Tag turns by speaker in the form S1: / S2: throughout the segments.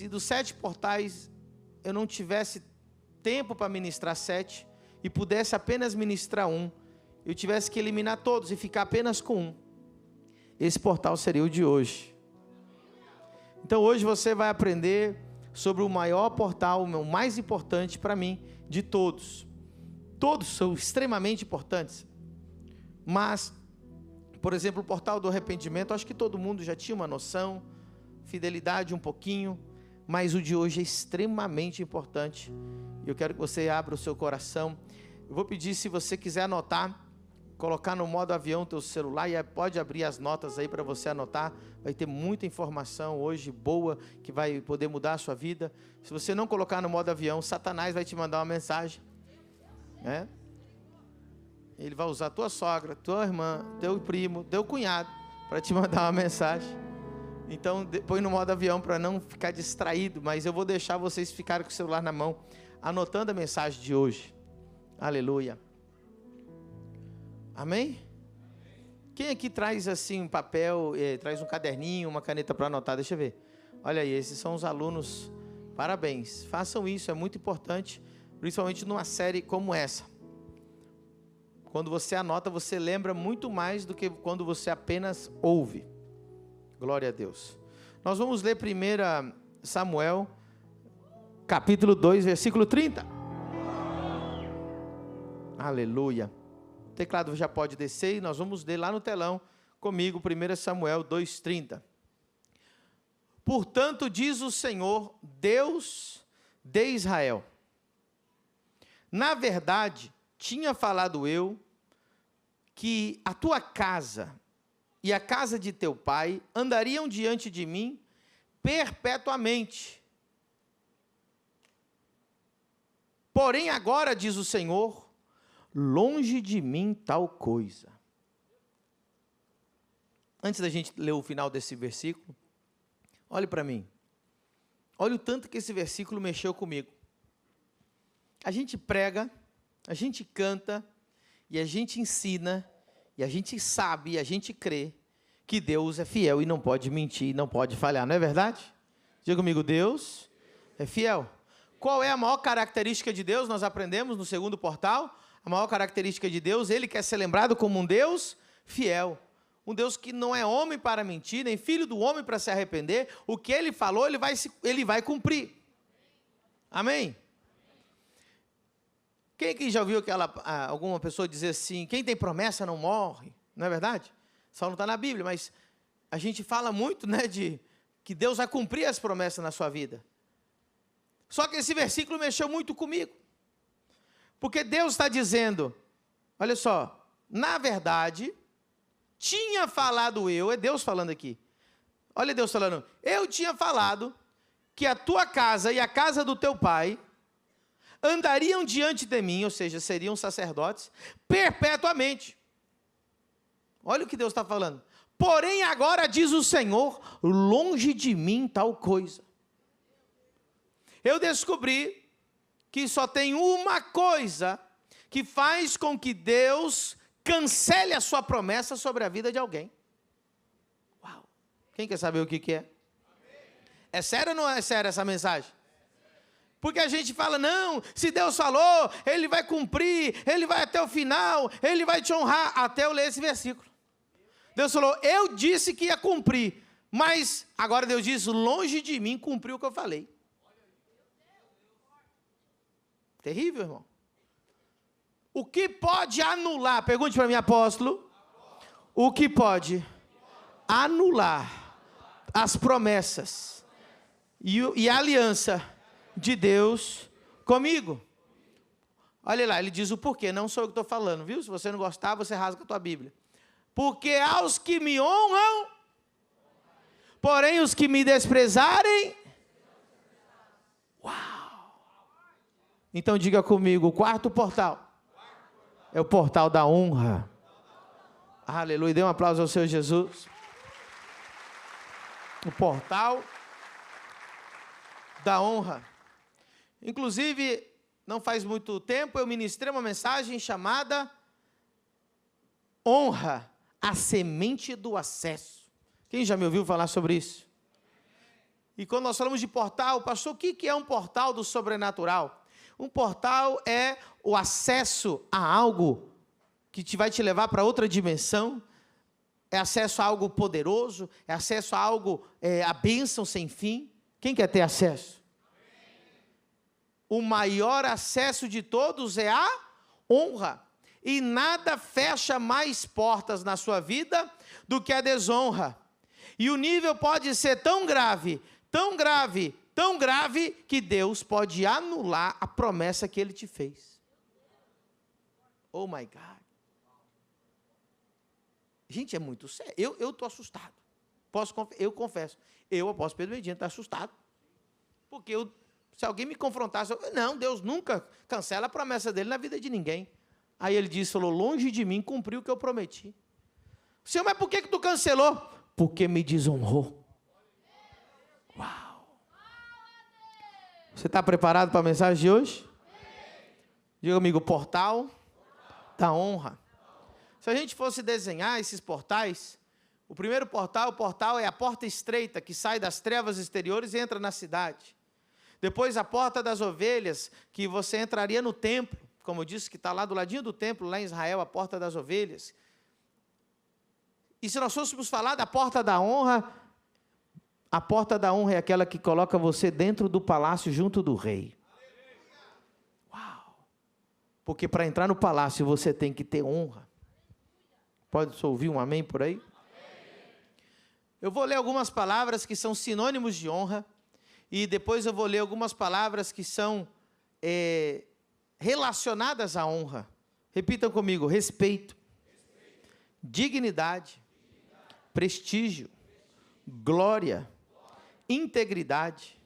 S1: se dos 7 portais eu não tivesse tempo para ministrar 7 e pudesse apenas ministrar um, eu tivesse que eliminar todos e ficar apenas com um, esse portal seria o de hoje. Então hoje você vai aprender sobre o maior portal, o mais importante para mim de todos. Todos são extremamente importantes, mas, por exemplo, o portal do arrependimento, acho que todo mundo já tinha uma noção, fidelidade um pouquinho, mas o de hoje é extremamente importante. Eu quero que você abra o seu coração. Eu vou pedir, se você quiser anotar, colocar no modo avião o teu celular, e pode abrir as notas aí para você anotar. Vai ter muita informação hoje boa, que vai poder mudar a sua vida. Se você não colocar no modo avião, Satanás vai te mandar uma mensagem, né? Ele vai usar tua sogra, tua irmã, teu primo, teu cunhado, para te mandar uma mensagem. Então, põe no modo avião para não ficar distraído, mas eu vou deixar vocês ficarem com o celular na mão, anotando a mensagem de hoje. Aleluia. Amém? Quem aqui traz assim um papel, traz um caderninho, uma caneta para anotar? Deixa eu ver. Olha aí, esses são os alunos. Parabéns. Façam isso, é muito importante, principalmente numa série como essa. Quando você anota, você lembra muito mais do que quando você apenas ouve. Glória a Deus. Nós vamos ler 1 Samuel, capítulo 2, versículo 30. Aleluia. O teclado já pode descer e nós vamos ler lá no telão comigo, 1 Samuel 2,30. Portanto, diz o Senhor, Deus de Israel: na verdade, tinha falado eu que a tua casa e a casa de teu pai andariam diante de mim perpetuamente. Porém agora, diz o Senhor, longe de mim tal coisa. Antes da gente ler o final desse versículo, olhe para mim. Olha o tanto que esse versículo mexeu comigo. A gente prega, a gente canta, e a gente ensina, e a gente sabe, e a gente crê que Deus é fiel e não pode mentir, não pode falhar, não é verdade? Diga comigo, Deus é fiel. Qual é a maior característica de Deus? Nós aprendemos no segundo portal. A maior característica de Deus, Ele quer ser lembrado como um Deus fiel. Um Deus que não é homem para mentir, nem filho do homem para se arrepender. O que Ele falou, Ele vai cumprir. Amém? Quem aqui já ouviu alguma pessoa dizer assim, quem tem promessa não morre? Não é verdade? Só não está na Bíblia, mas a gente fala muito, né, de que Deus vai cumprir as promessas na sua vida. Só que esse versículo mexeu muito comigo. Porque Deus está dizendo, olha só, na verdade, tinha falado eu, é Deus falando aqui. Olha Deus falando, eu tinha falado que a tua casa e a casa do teu pai andariam diante de mim, ou seja, seriam sacerdotes, perpetuamente. Olha o que Deus está falando. Porém agora diz o Senhor, longe de mim tal coisa. Eu descobri que só tem uma coisa que faz com que Deus cancele a sua promessa sobre a vida de alguém. Uau! Quem quer saber o que é? É sério ou não é sério essa mensagem? Porque a gente fala, não, se Deus falou, Ele vai cumprir, Ele vai até o final, Ele vai te honrar, até eu ler esse versículo. Deus falou, eu disse que ia cumprir, mas agora Deus diz, longe de mim cumprir o que eu falei. Terrível, irmão. O que pode anular, pergunte para mim, apóstolo, o que pode anular as promessas e a aliança de Deus comigo? Olha lá, ele diz o porquê, não sou eu que estou falando, viu? Se você não gostar, você rasga a tua Bíblia. Porque aos que me honram, porém os que me desprezarem, uau! Então diga comigo, o quarto portal é o portal da honra. Aleluia, dê um aplauso ao Senhor Jesus. O portal da honra. Inclusive, não faz muito tempo, eu ministrei uma mensagem chamada Honra, a semente do acesso. Quem já me ouviu falar sobre isso? E quando nós falamos de portal, pastor, o que é um portal do sobrenatural? Um portal é o acesso a algo que vai te levar para outra dimensão, é acesso a algo poderoso, é acesso a algo, a bênção sem fim. Quem quer ter acesso? O maior acesso de todos é a honra. E nada fecha mais portas na sua vida do que a desonra. E o nível pode ser tão grave, tão grave, tão grave, que Deus pode anular a promessa que Ele te fez. Oh my God. Gente, é muito sério. Eu estou assustado. Eu confesso. Eu, apóstolo Pedro Medina, estou assustado. Porque se alguém me confrontasse, não, Deus nunca cancela a promessa dele na vida de ninguém. Aí ele disse, falou, longe de mim cumprir o que eu prometi. Senhor, mas por que tu cancelou? Porque me desonrou. Uau! Você está preparado para a mensagem de hoje? Diga comigo, portal da honra. Se a gente fosse desenhar esses portais, o primeiro portal é a porta estreita que sai das trevas exteriores e entra na cidade. Depois a porta das ovelhas, que você entraria no templo, como eu disse, que está lá do ladinho do templo, lá em Israel, a porta das ovelhas. E se nós fôssemos falar da porta da honra, a porta da honra é aquela que coloca você dentro do palácio junto do rei. Uau! Porque para entrar no palácio você tem que ter honra. Pode ouvir um amém por aí? Eu vou ler algumas palavras que são sinônimos de honra, e depois eu vou ler algumas palavras que são relacionadas à honra. Repitam comigo: respeito, dignidade, prestígio, glória, integridade,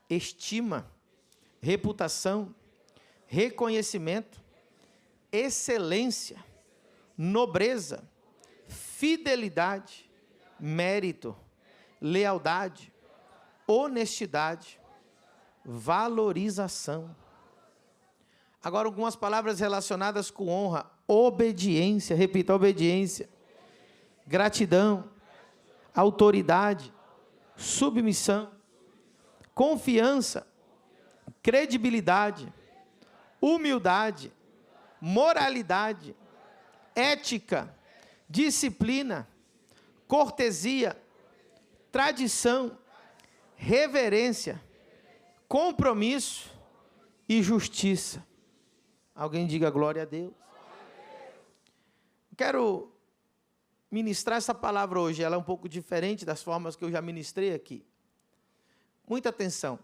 S1: estima, reputação, reconhecimento, excelência, nobreza, fidelidade, mérito, lealdade, honestidade, valorização. Agora, algumas palavras relacionadas com honra: obediência, repita, obediência, gratidão, autoridade, submissão, confiança, credibilidade, humildade, moralidade, ética, disciplina, cortesia, tradição, reverência, compromisso e justiça. Alguém diga glória a Deus. Quero ministrar essa palavra hoje, ela é um pouco diferente das formas que eu já ministrei aqui. Muita atenção.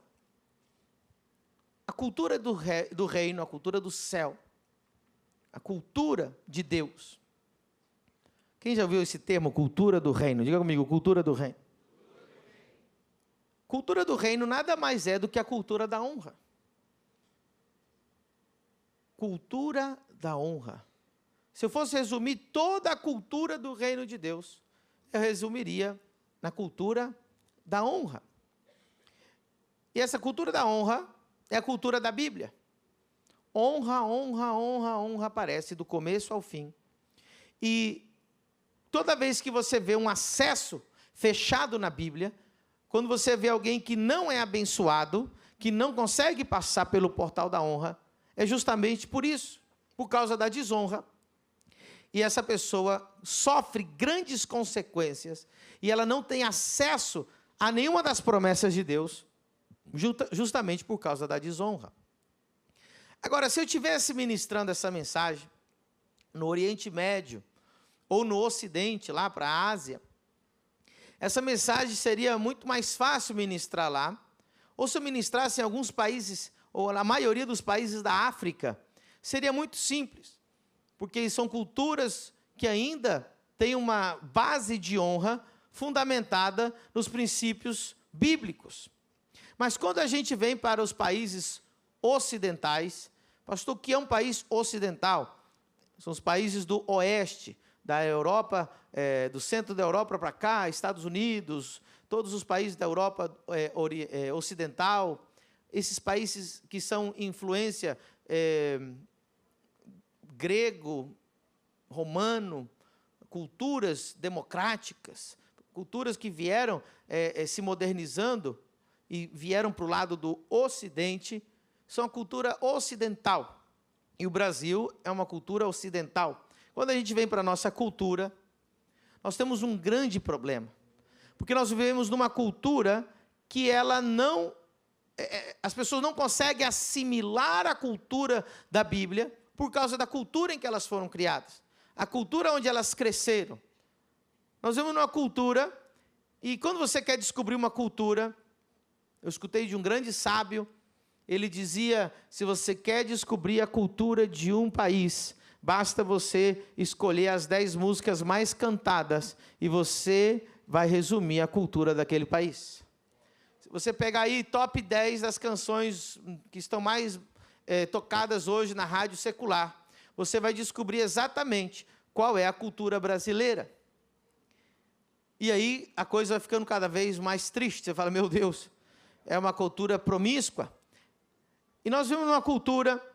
S1: A cultura do reino, a cultura do céu, a cultura de Deus. Quem já ouviu esse termo, cultura do reino? Diga comigo, cultura do reino. Cultura do reino nada mais é do que a cultura da honra. Cultura da honra. Se eu fosse resumir toda a cultura do reino de Deus, eu resumiria na cultura da honra. E essa cultura da honra é a cultura da Bíblia. Honra, honra, honra, honra aparece do começo ao fim. E toda vez que você vê um acesso fechado na Bíblia, quando você vê alguém que não é abençoado, que não consegue passar pelo portal da honra, é justamente por isso, por causa da desonra. E essa pessoa sofre grandes consequências, e ela não tem acesso a nenhuma das promessas de Deus, justamente por causa da desonra. Agora, se eu estivesse ministrando essa mensagem no Oriente Médio, ou no Ocidente, lá para a Ásia, essa mensagem seria muito mais fácil ministrar lá, ou se eu ministrasse em alguns países, ou na maioria dos países da África, seria muito simples, porque são culturas que ainda têm uma base de honra fundamentada nos princípios bíblicos. Mas quando a gente vem para os países ocidentais, pastor, o que é um país ocidental? São os países do oeste, da Europa, do centro da Europa para cá, Estados Unidos, todos os países da Europa ocidental, esses países que são influência grego, romano, culturas democráticas, culturas que vieram se modernizando e vieram para o lado do Ocidente, são a cultura ocidental. E o Brasil é uma cultura ocidental. Quando a gente vem para a nossa cultura, nós temos um grande problema. Porque nós vivemos numa cultura que ela não... as pessoas não conseguem assimilar a cultura da Bíblia por causa da cultura em que elas foram criadas. A cultura onde elas cresceram. Nós vivemos numa cultura, e quando você quer descobrir uma cultura, eu escutei de um grande sábio, ele dizia, se você quer descobrir a cultura de um país, basta você escolher as 10 músicas mais cantadas e você vai resumir a cultura daquele país. Se você pegar aí top 10 das canções que estão mais tocadas hoje na rádio secular, você vai descobrir exatamente qual é a cultura brasileira. E aí a coisa vai ficando cada vez mais triste. Você fala, meu Deus, é uma cultura promíscua. E nós vivemos numa cultura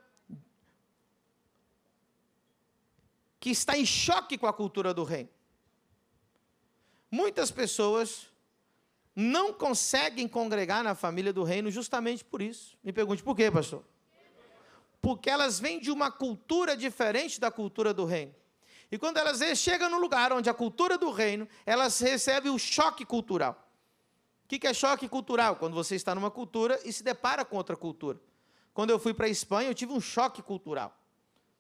S1: que está em choque com a cultura do reino. Muitas pessoas não conseguem congregar na família do reino justamente por isso. Me pergunte, por quê, pastor? Porque elas vêm de uma cultura diferente da cultura do reino. E quando elas chegam no lugar onde a cultura do reino, elas recebem o choque cultural. O que é choque cultural? Quando você está numa cultura e se depara com outra cultura. Quando eu fui para a Espanha, eu tive um choque cultural.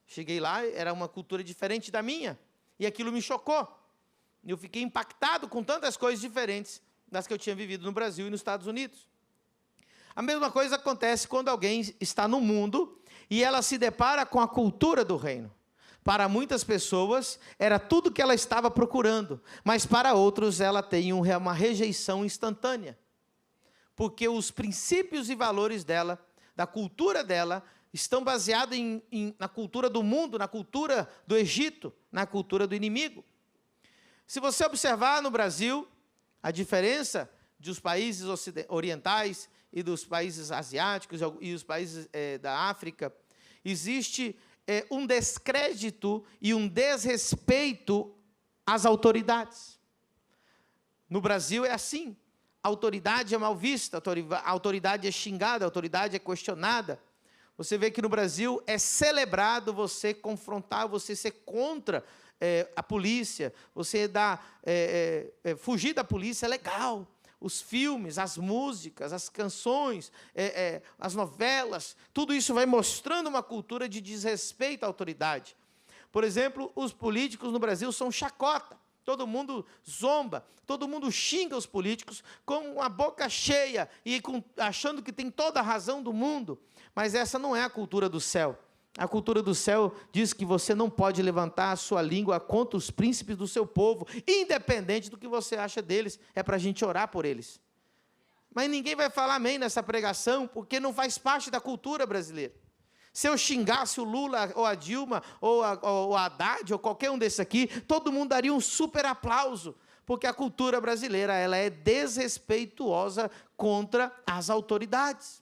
S1: Cheguei lá, era uma cultura diferente da minha, e aquilo me chocou. Eu fiquei impactado com tantas coisas diferentes das que eu tinha vivido no Brasil e nos Estados Unidos. A mesma coisa acontece quando alguém está no mundo e ela se depara com a cultura do reino. Para muitas pessoas, era tudo que ela estava procurando, mas para outros ela tem uma rejeição instantânea. Porque os princípios e valores dela, da cultura dela, estão baseados na cultura do mundo, na cultura do Egito, na cultura do inimigo. Se você observar no Brasil, a diferença dos países orientais e dos países asiáticos e os países da África, existe um descrédito e um desrespeito às autoridades. No Brasil é assim. A autoridade é mal vista, a autoridade é xingada, a autoridade é questionada. Você vê que no Brasil é celebrado você confrontar, você ser contra a polícia, você fugir da polícia é legal. Os filmes, as músicas, as canções, as novelas, tudo isso vai mostrando uma cultura de desrespeito à autoridade. Por exemplo, os políticos no Brasil são chacota. Todo mundo zomba, todo mundo xinga os políticos com a boca cheia e achando que tem toda a razão do mundo. Mas essa não é a cultura do céu. A cultura do céu diz que você não pode levantar a sua língua contra os príncipes do seu povo, independente do que você acha deles. É para a gente orar por eles. Mas ninguém vai falar amém nessa pregação, porque não faz parte da cultura brasileira. Se eu xingasse o Lula, ou a Dilma, ou a Haddad, ou qualquer um desses aqui, todo mundo daria um super aplauso, porque a cultura brasileira ela é desrespeituosa contra as autoridades.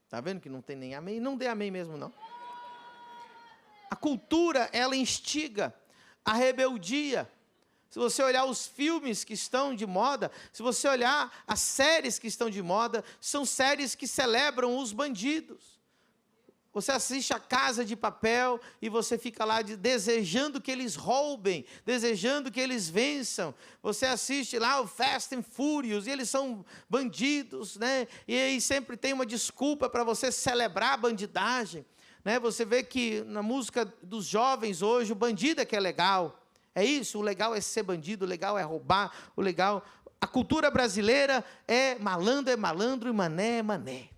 S1: Está vendo que não tem nem amém? Não dê amém mesmo, não. A cultura, ela instiga a rebeldia. Se você olhar os filmes que estão de moda, se você olhar as séries que estão de moda, são séries que celebram os bandidos. Você assiste a Casa de Papel e você fica lá desejando que eles roubem, desejando que eles vençam. Você assiste lá o Fast and Furious e eles são bandidos, né? E aí sempre tem uma desculpa para você celebrar a bandidagem, né? Você vê que na música dos jovens hoje, o bandido é que é legal. É isso, o legal é ser bandido, o legal é roubar, o legal... A cultura brasileira é malandro e mané é mané.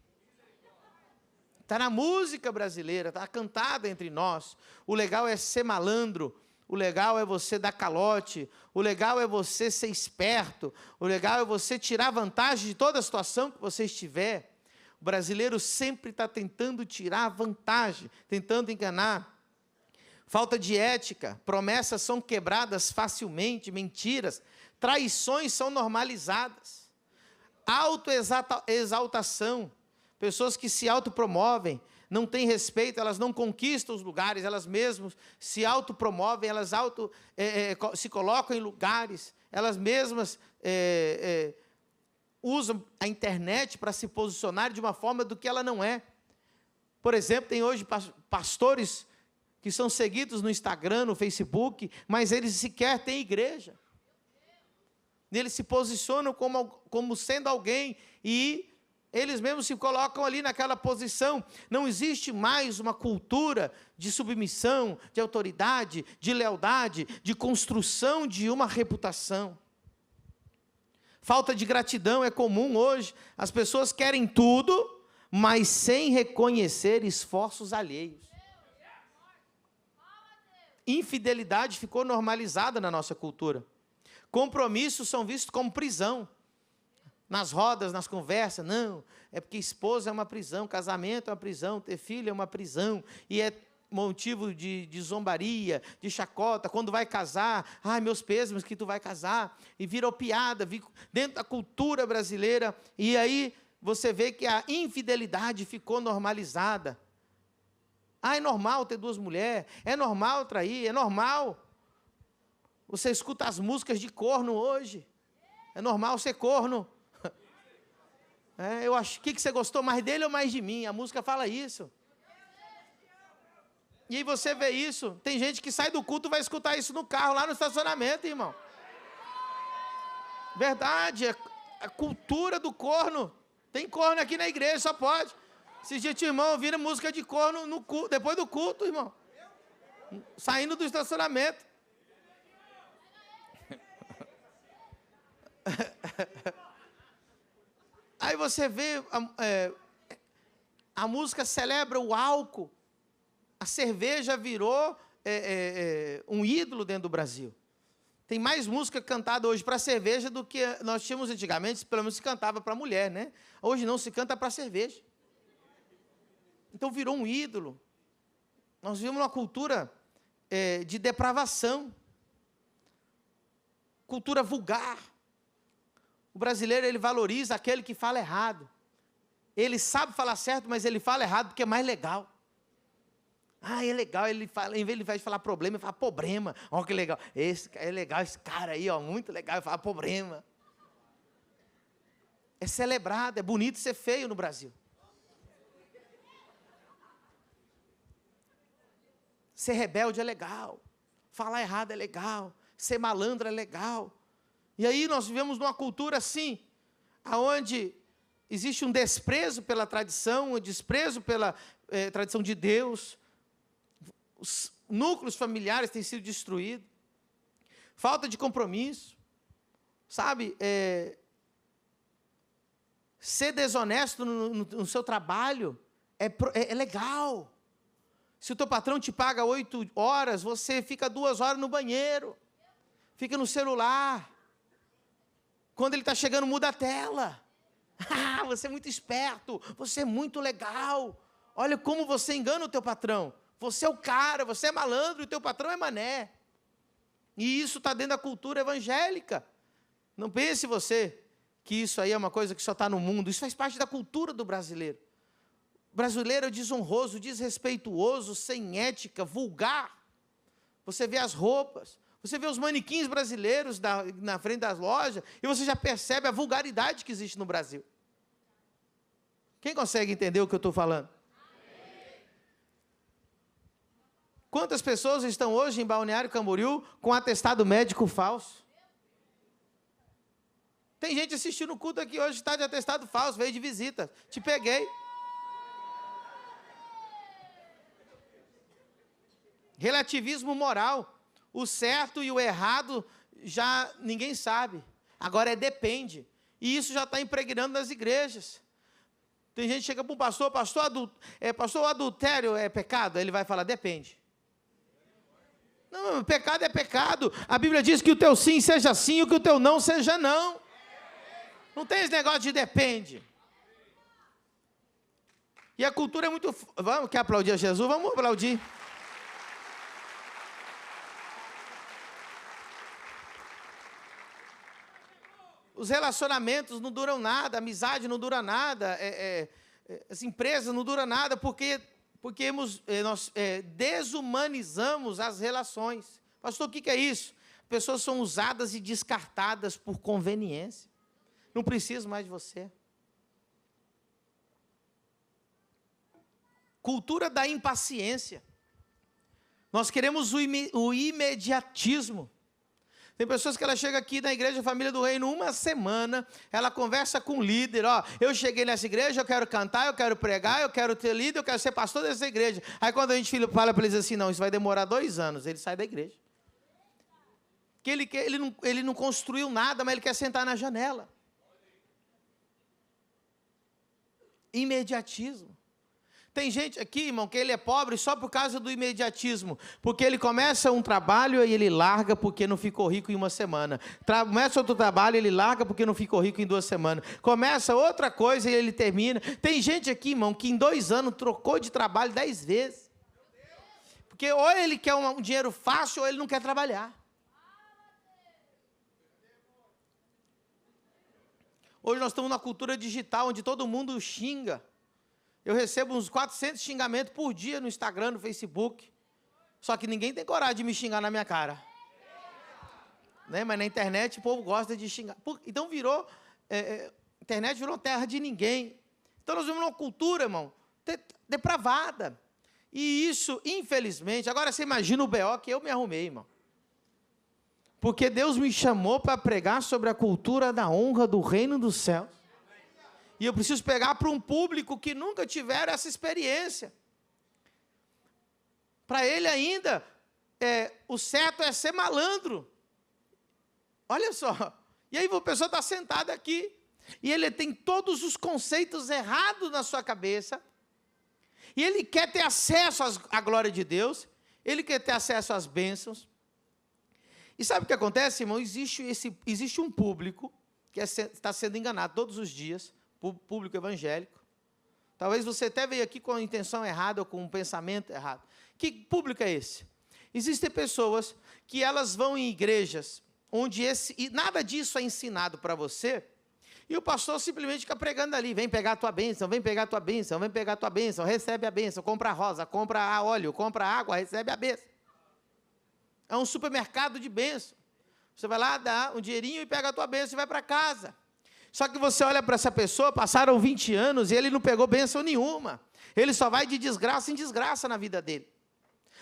S1: Está na música brasileira, está cantada entre nós. O legal é ser malandro, o legal é você dar calote, o legal é você ser esperto, o legal é você tirar vantagem de toda a situação que você estiver. O brasileiro sempre está tentando tirar vantagem, tentando enganar. Falta de ética, promessas são quebradas facilmente, mentiras, traições são normalizadas, autoexaltação, pessoas que se autopromovem, não têm respeito, elas não conquistam os lugares, elas mesmas se autopromovem, elas se colocam em lugares, elas mesmas usam a internet para se posicionar de uma forma do que ela não é. Por exemplo, tem hoje pastores que são seguidos no Instagram, no Facebook, mas eles sequer têm igreja. Eles se posicionam como sendo alguém e eles mesmos se colocam ali naquela posição. Não existe mais uma cultura de submissão, de autoridade, de lealdade, de construção de uma reputação. Falta de gratidão é comum hoje. As pessoas querem tudo, mas sem reconhecer esforços alheios. Infidelidade ficou normalizada na nossa cultura. Compromissos são vistos como prisão. Nas rodas, nas conversas, não, é porque esposa é uma prisão, casamento é uma prisão, ter filho é uma prisão, e é motivo de zombaria, de chacota, quando vai casar, ai, meus pêsames que tu vai casar, e virou piada, dentro da cultura brasileira, e aí você vê que a infidelidade ficou normalizada. Ah, é normal ter 2 mulheres, é normal trair, é normal. Você escuta as músicas de corno hoje, é normal ser corno. Eu acho, que você gostou mais dele ou mais de mim? A música fala isso. E aí você vê isso, tem gente que sai do culto e vai escutar isso no carro, lá no estacionamento, irmão. Verdade, a cultura do corno. Tem corno aqui na igreja, só pode. Esses dias tinha irmão ouvindo música de corno no culto, depois do culto, irmão. Saindo do estacionamento. Aí você vê, a música celebra o álcool, a cerveja virou um ídolo dentro do Brasil. Tem mais música cantada hoje para cerveja do que nós tínhamos antigamente, pelo menos se cantava para mulher, né? Hoje não se canta para cerveja. Então virou um ídolo. Nós vivemos uma cultura de depravação, cultura vulgar. O brasileiro, ele valoriza aquele que fala errado. Ele sabe falar certo, mas ele fala errado porque é mais legal. Ah, é legal, ele fala, em vez de falar problema, ele fala problema. Olha que legal, é legal esse cara aí, ó, muito legal, ele fala problema. É celebrado, é bonito ser feio no Brasil. Ser rebelde é legal, falar errado é legal, ser malandro é legal. E aí nós vivemos numa cultura assim, onde existe um desprezo pela tradição, um desprezo pela tradição de Deus. Os núcleos familiares têm sido destruídos. Falta de compromisso. Sabe, ser desonesto no seu trabalho é legal. Se o teu patrão te paga 8 horas, você fica 2 horas no banheiro, fica no celular. Quando ele está chegando, muda a tela. Ah, você é muito esperto, você é muito legal. Olha como você engana o teu patrão. Você é o cara, você é malandro e o teu patrão é mané. E isso está dentro da cultura evangélica. Não pense você que isso aí é uma coisa que só está no mundo. Isso faz parte da cultura do brasileiro. O brasileiro é desonroso, desrespeituoso, sem ética, vulgar. Você vê as roupas. Você vê os manequins brasileiros na frente das lojas e você já percebe a vulgaridade que existe no Brasil. Quem consegue entender o que eu estou falando? Quantas pessoas estão hoje em Balneário Camboriú com atestado médico falso? Tem gente assistindo o culto aqui hoje, está de atestado falso, veio de visita. Te peguei. Relativismo moral. O certo e o errado já ninguém sabe. Agora depende. E isso já está impregnando nas igrejas. Tem gente que chega para um pastor, pastor, o adultério é pecado? Aí ele vai falar, depende. Não, pecado é pecado. A Bíblia diz que o teu sim seja sim e que o teu não seja não. Não tem esse negócio de depende. E a cultura é muito... Quer aplaudir a Jesus? Vamos aplaudir. Os relacionamentos não duram nada, a amizade não dura nada, as empresas não duram nada, porque Porque nós desumanizamos as relações. Pastor, o que é isso? Pessoas são usadas e descartadas por conveniência. Não preciso mais de você. Cultura da impaciência. Nós queremos o imediatismo. Tem pessoas que ela chega aqui na igreja Família do Reino, uma semana, ela conversa com o líder, eu cheguei nessa igreja, eu quero cantar, eu quero pregar, eu quero ter líder, eu quero ser pastor dessa igreja. Aí quando a gente fala para eles assim, não, isso vai demorar 2 anos, ele sai da igreja. Porque ele não construiu nada, mas ele quer sentar na janela. Imediatismo. Tem gente aqui, irmão, que ele é pobre só por causa do imediatismo. Porque ele começa um trabalho e ele larga porque não ficou rico em uma semana. Começa outro trabalho e ele larga porque não ficou rico em 2 semanas. Começa outra coisa e ele termina. Tem gente aqui, irmão, que em 2 anos trocou de trabalho 10 vezes. Porque ou ele quer um dinheiro fácil ou ele não quer trabalhar. Hoje nós estamos numa cultura digital onde todo mundo xinga. Eu recebo uns 400 xingamentos por dia no Instagram, no Facebook. Só que ninguém tem coragem de me xingar na minha cara. Né? Mas na internet o povo gosta de xingar. Então a internet virou terra de ninguém. Então nós vivemos uma cultura, irmão, depravada. E isso, infelizmente, agora você imagina o B.O. que eu me arrumei, irmão. Porque Deus me chamou para pregar sobre a cultura da honra do reino dos céus. E eu preciso pegar para um público que nunca tiveram essa experiência. Para ele ainda, o certo é ser malandro. Olha só. E aí a pessoa está sentada aqui. E ele tem todos os conceitos errados na sua cabeça. E ele quer ter acesso à glória de Deus. Ele quer ter acesso às bênçãos. E sabe o que acontece, irmão? Existe um público que está sendo enganado todos os dias. Público evangélico. Talvez você até veio aqui com a intenção errada ou com um pensamento errado. Que público é esse? Existem pessoas que elas vão em igrejas onde e nada disso é ensinado para você, e o pastor simplesmente fica pregando ali, vem pegar a tua bênção, vem pegar a tua bênção, vem pegar a tua bênção, recebe a bênção, compra rosa, compra óleo, compra água, recebe a bênção. É um supermercado de bênção. Você vai lá, dá um dinheirinho e pega a tua bênção e vai para casa. Só que você olha para essa pessoa, passaram 20 anos e ele não pegou bênção nenhuma. Ele só vai de desgraça em desgraça na vida dele.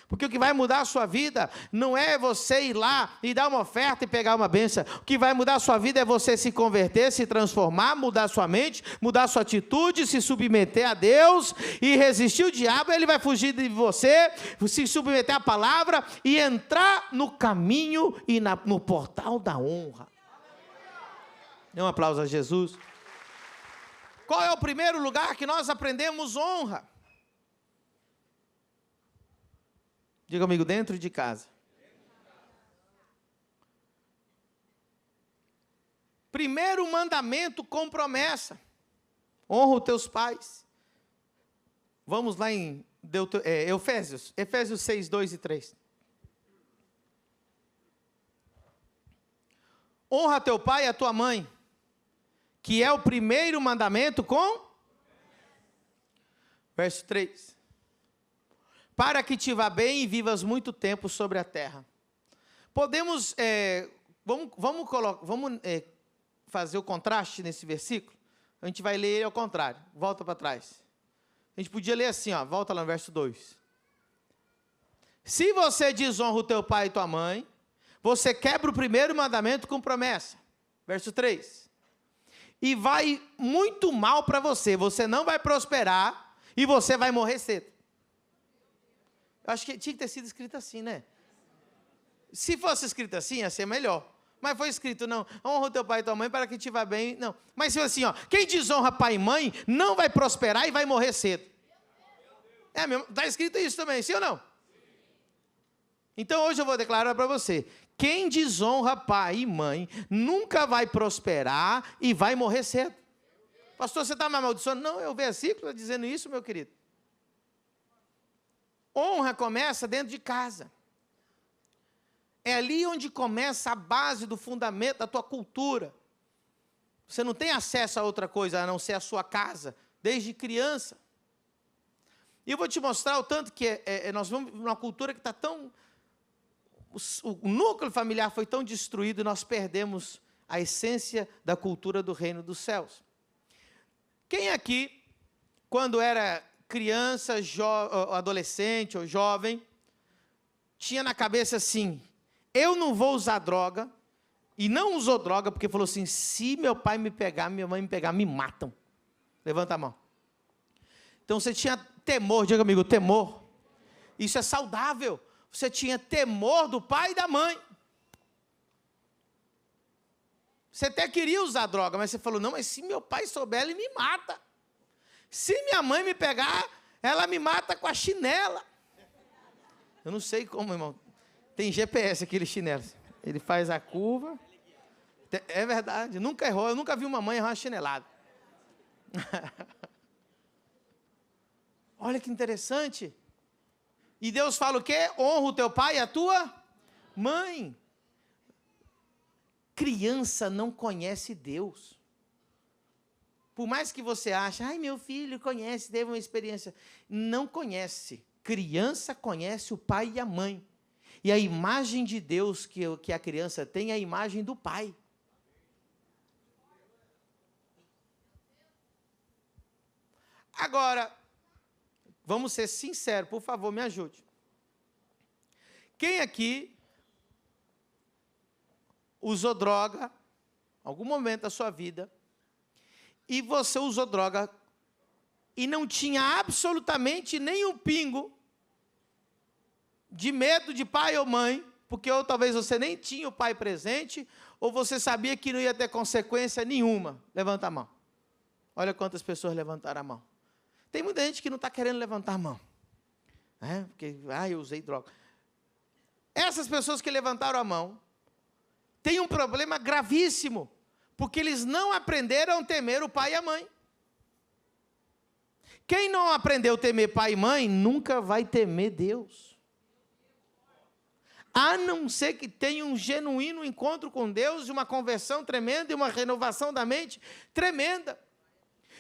S1: Porque o que vai mudar a sua vida não é você ir lá e dar uma oferta e pegar uma bênção. O que vai mudar a sua vida é você se converter, se transformar, mudar a sua mente, mudar a sua atitude, se submeter a Deus e resistir o diabo. Ele vai fugir de você, se submeter à palavra e entrar no caminho e no portal da honra. Dê um aplauso a Jesus. Qual é o primeiro lugar que nós aprendemos honra? Diga comigo, dentro de casa. Primeiro mandamento com promessa. Honra os teus pais. Vamos lá em Efésios 6, 2 e 3. Honra teu pai e a tua mãe, que é o primeiro mandamento com... Verso 3. Para que te vá bem e vivas muito tempo sobre a terra. Podemos, vamos fazer o contraste nesse versículo? A gente vai ler ele ao contrário, volta para trás. A gente podia ler assim, volta lá no verso 2. Se você desonra o teu pai e tua mãe, você quebra o primeiro mandamento com promessa. Verso 3. E vai muito mal para você, você não vai prosperar e você vai morrer cedo. Eu acho que tinha que ter sido escrito assim, né? Se fosse escrito assim, ia ser melhor. Mas foi escrito, não, honra o teu pai e tua mãe para que te vá bem. Não. Mas se assim, quem desonra pai e mãe não vai prosperar e vai morrer cedo. Está escrito isso também, sim ou não? Então hoje eu vou declarar para você, quem desonra pai e mãe nunca vai prosperar e vai morrer cedo. Pastor, você está me amaldiçoando? Não, é o versículo dizendo isso, meu querido. Honra começa dentro de casa. É ali onde começa a base do fundamento da tua cultura. Você não tem acesso a outra coisa a não ser a sua casa, desde criança. E eu vou te mostrar o tanto que nós vamos numa cultura que está tão... O núcleo familiar foi tão destruído e nós perdemos a essência da cultura do reino dos céus. Quem aqui, quando era criança, adolescente ou jovem, tinha na cabeça assim, eu não vou usar droga, e não usou droga porque falou assim, se meu pai me pegar, minha mãe me pegar, me matam. Levanta a mão. Então você tinha temor, diga comigo, temor. Isso é saudável. Você tinha temor do pai e da mãe. Você até queria usar droga, mas você falou, não, mas se meu pai souber, ele me mata. Se minha mãe me pegar, ela me mata com a chinela. Eu não sei como, irmão. Tem GPS aquele chinelo. Ele faz a curva. É verdade, nunca errou. Eu nunca vi uma mãe errar uma chinelada. Olha que interessante. E Deus fala o quê? Honra o teu pai e a tua mãe. Criança não conhece Deus. Por mais que você ache, ai, meu filho conhece, teve uma experiência. Não conhece. Criança conhece o pai e a mãe. E a imagem de Deus que a criança tem é a imagem do pai. Agora, vamos ser sinceros, por favor, me ajude. Quem aqui usou droga, em algum momento da sua vida, e você usou droga e não tinha absolutamente nenhum pingo de medo de pai ou mãe, porque ou talvez você nem tinha o pai presente, ou você sabia que não ia ter consequência nenhuma? Levanta a mão. Olha quantas pessoas levantaram a mão. Tem muita gente que não está querendo levantar a mão. Porque, eu usei droga. Essas pessoas que levantaram a mão, têm um problema gravíssimo, porque eles não aprenderam a temer o pai e a mãe. Quem não aprendeu a temer pai e mãe, nunca vai temer Deus. A não ser que tenha um genuíno encontro com Deus, e uma conversão tremenda, e uma renovação da mente tremenda.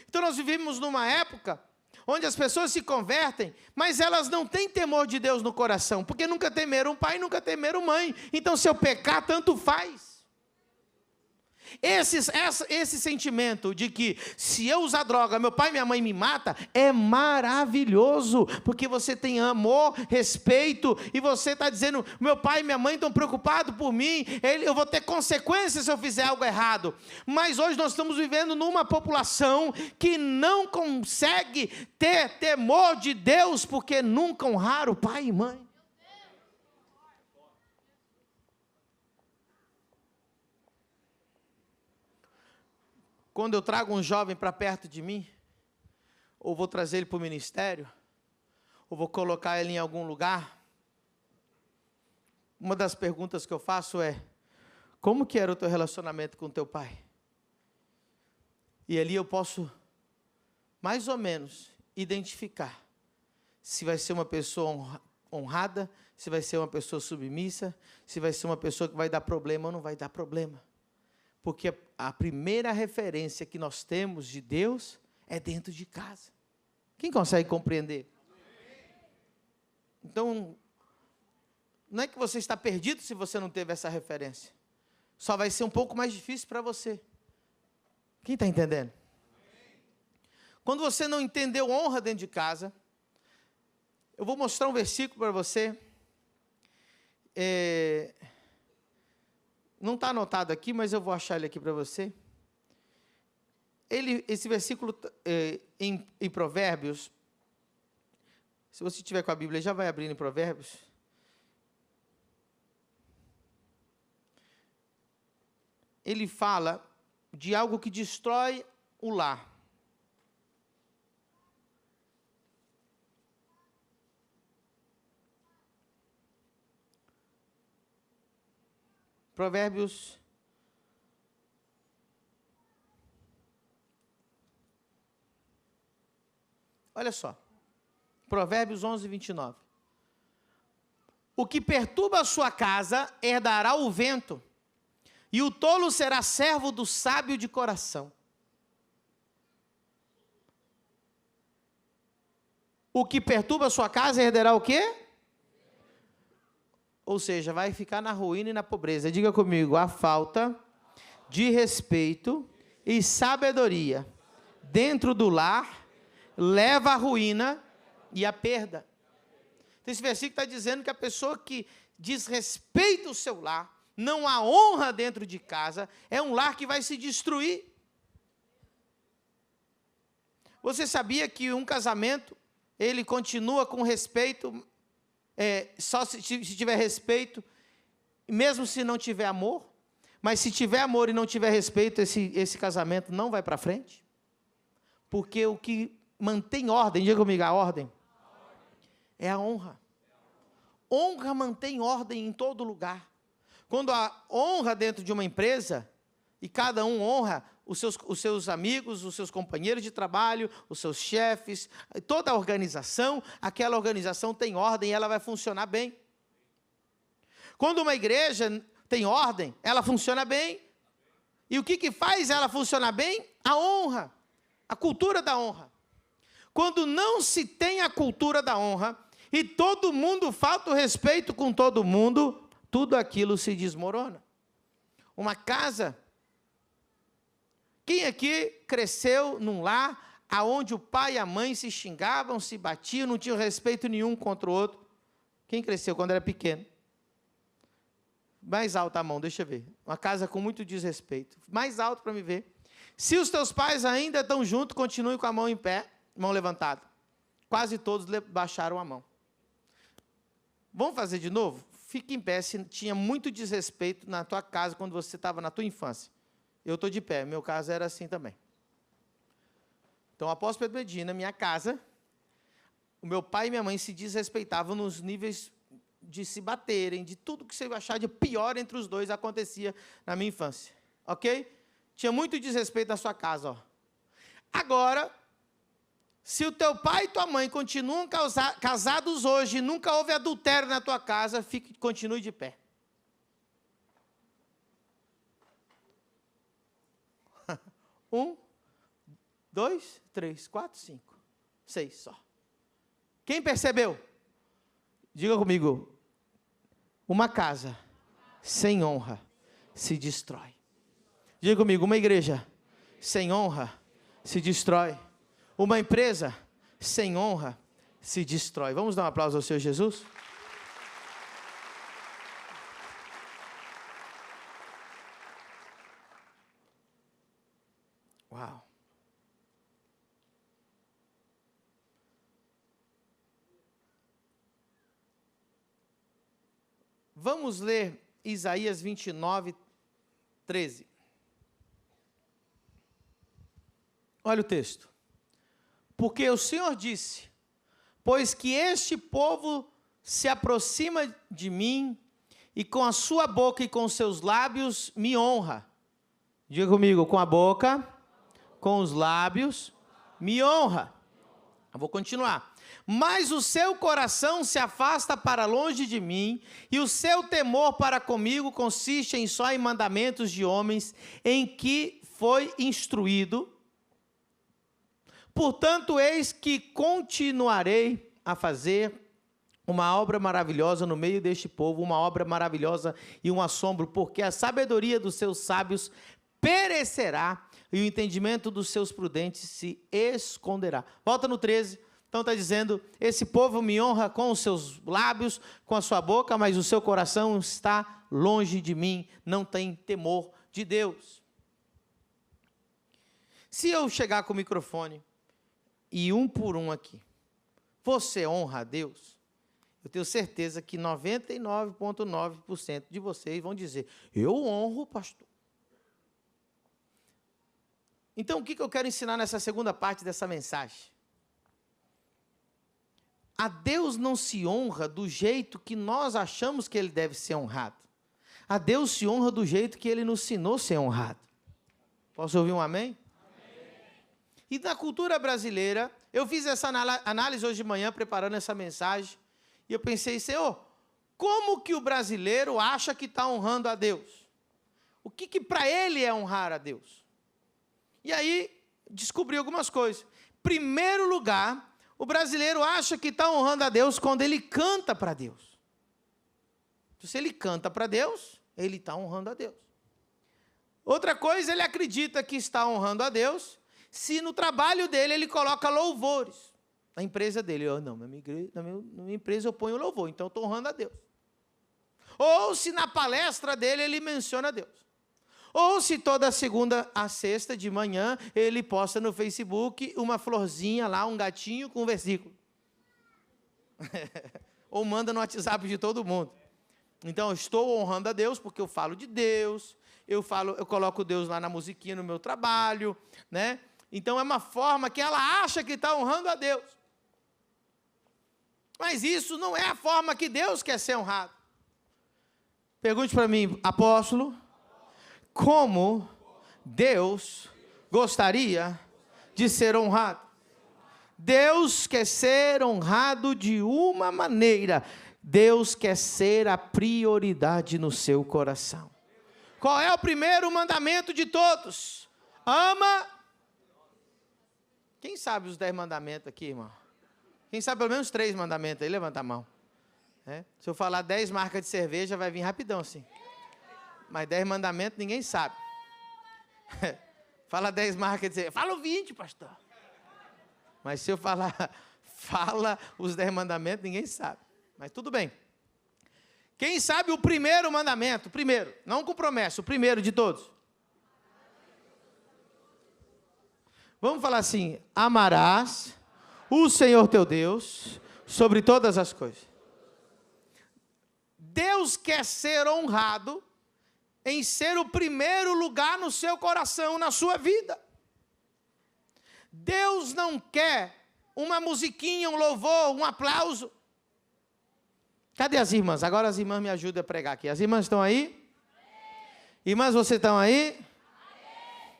S1: Então nós vivemos numa época onde as pessoas se convertem, mas elas não têm temor de Deus no coração, porque nunca temeram pai, nunca temeram mãe. Então, se eu pecar, tanto faz. Esse sentimento de que, se eu usar droga, meu pai e minha mãe me matam, é maravilhoso, porque você tem amor, respeito, e você está dizendo, meu pai e minha mãe estão preocupados por mim, eu vou ter consequências se eu fizer algo errado. Mas hoje nós estamos vivendo numa população que não consegue ter temor de Deus, porque nunca honraram o pai e mãe. Quando eu trago um jovem para perto de mim, ou vou trazer ele para o ministério, ou vou colocar ele em algum lugar, uma das perguntas que eu faço é, como que era o teu relacionamento com teu pai? E ali eu posso, mais ou menos, identificar se vai ser uma pessoa honrada, se vai ser uma pessoa submissa, se vai ser uma pessoa que vai dar problema ou não vai dar problema. Porque a primeira referência que nós temos de Deus é dentro de casa. Quem consegue compreender? Então, não é que você está perdido se você não teve essa referência. Só vai ser um pouco mais difícil para você. Quem está entendendo? Quando você não entendeu honra dentro de casa, eu vou mostrar um versículo para você. Não está anotado aqui, mas eu vou achar ele aqui para você. Esse versículo em Provérbios, se você tiver com a Bíblia, já vai abrindo em Provérbios. Ele fala de algo que destrói o lar. Provérbios, olha só, Provérbios 11, 29. O que perturba a sua casa herdará o vento, e o tolo será servo do sábio de coração. O que perturba a sua casa herdará o quê? Ou seja, vai ficar na ruína e na pobreza. Diga comigo, a falta de respeito e sabedoria dentro do lar leva à ruína e à perda. Então, esse versículo está dizendo que a pessoa que desrespeita o seu lar, não há honra dentro de casa, é um lar que vai se destruir. Você sabia que um casamento, ele continua com respeito, só se tiver respeito, mesmo se não tiver amor? Mas se tiver amor e não tiver respeito, esse casamento não vai para frente? Porque o que mantém ordem, diga comigo, a ordem, é a honra. Honra mantém ordem em todo lugar. Quando há honra dentro de uma empresa, e cada um honra os seus amigos, os seus companheiros de trabalho, os seus chefes, toda a organização, aquela organização tem ordem e ela vai funcionar bem. Quando uma igreja tem ordem, ela funciona bem. E o que faz ela funcionar bem? A honra, a cultura da honra. Quando não se tem a cultura da honra, e todo mundo falta o respeito com todo mundo, tudo aquilo se desmorona. Uma casa, quem aqui cresceu num lar onde o pai e a mãe se xingavam, se batiam, não tinham respeito nenhum contra o outro? Quem cresceu quando era pequeno? Mais alto a mão, deixa eu ver. Uma casa com muito desrespeito. Mais alto para me ver. Se os teus pais ainda estão juntos, continue com a mão em pé, mão levantada. Quase todos baixaram a mão. Vamos fazer de novo? Fique em pé se tinha muito desrespeito na tua casa quando você estava na tua infância. Eu estou de pé, meu caso era assim também. Então, após Pedro Medina, minha casa, o meu pai e minha mãe se desrespeitavam nos níveis de se baterem, de tudo que você achar de pior entre os dois acontecia na minha infância. Ok? Tinha muito desrespeito na sua casa. Ó. Agora, se o teu pai e tua mãe continuam casados hoje, nunca houve adultério na tua casa, continue de pé. Um, 2, 3, 4, 5, 6 só. Quem percebeu? Diga comigo. Uma casa sem honra se destrói. Diga comigo, uma igreja sem honra se destrói. Uma empresa sem honra se destrói. Vamos dar um aplauso ao Senhor Jesus? Uau! Vamos ler Isaías 29, 13. Olha o texto. Porque o Senhor disse, pois que este povo se aproxima de mim, e com a sua boca e com seus lábios me honra. Diga comigo, com a boca, com os lábios, me honra. Eu vou continuar. Mas o seu coração se afasta para longe de mim, e o seu temor para comigo consiste só em mandamentos de homens, em que foi instruído. Portanto, eis que continuarei a fazer uma obra maravilhosa no meio deste povo, uma obra maravilhosa e um assombro, porque a sabedoria dos seus sábios perecerá, e o entendimento dos seus prudentes se esconderá. Volta no 13. Então está dizendo, esse povo me honra com os seus lábios, com a sua boca, mas o seu coração está longe de mim, não tem temor de Deus. Se eu chegar com o microfone, e um por um aqui, você honra a Deus? Eu tenho certeza que 99,9% de vocês vão dizer, eu honro, pastor. Então, o que eu quero ensinar nessa segunda parte dessa mensagem? A Deus não se honra do jeito que nós achamos que Ele deve ser honrado. A Deus se honra do jeito que Ele nos ensinou a ser honrado. Posso ouvir um amém? Amém. E na cultura brasileira, eu fiz essa análise hoje de manhã, preparando essa mensagem, e eu pensei, Senhor, como que o brasileiro acha que está honrando a Deus? O que para ele é honrar a Deus? E aí, descobri algumas coisas. Em primeiro lugar, O brasileiro acha que está honrando a Deus quando ele canta para Deus. Se ele canta para Deus, ele está honrando a Deus. Outra coisa, ele acredita que está honrando a Deus se no trabalho dele ele coloca louvores. Na empresa dele, na minha empresa eu ponho louvor, então eu estou honrando a Deus. Ou se na palestra dele ele menciona Deus. Ou se toda segunda a sexta de manhã ele posta no Facebook uma florzinha lá, um gatinho com um versículo. Ou manda no WhatsApp de todo mundo. Então eu estou honrando a Deus porque eu falo de Deus, eu coloco Deus lá na musiquinha no meu trabalho, né? Então é uma forma que ela acha que está honrando a Deus. Mas isso não é a forma que Deus quer ser honrado. Pergunte para mim, apóstolo, como Deus gostaria de ser honrado? Deus quer ser honrado de uma maneira. Deus quer ser a prioridade no seu coração. Qual é o primeiro mandamento de todos? Ama. Quem sabe os 10 mandamentos aqui, irmão? Quem sabe pelo menos 3 mandamentos aí? Levanta a mão. Se eu falar 10 marcas de cerveja, vai vir rapidão assim. Mas 10 mandamentos ninguém sabe. Fala 10 marcas de cerveja. Fala 20, pastor. Mas se eu falar, fala os 10 mandamentos, ninguém sabe. Mas tudo bem. Quem sabe o primeiro mandamento? Primeiro, não com promessa, o primeiro de todos. Vamos falar assim: amarás o Senhor teu Deus sobre todas as coisas. Deus quer ser honrado em ser o primeiro lugar no seu coração, na sua vida. Deus não quer uma musiquinha, um louvor, um aplauso. Cadê as irmãs? Agora as irmãs me ajudam a pregar aqui. As irmãs estão aí? Irmãs, vocês estão aí?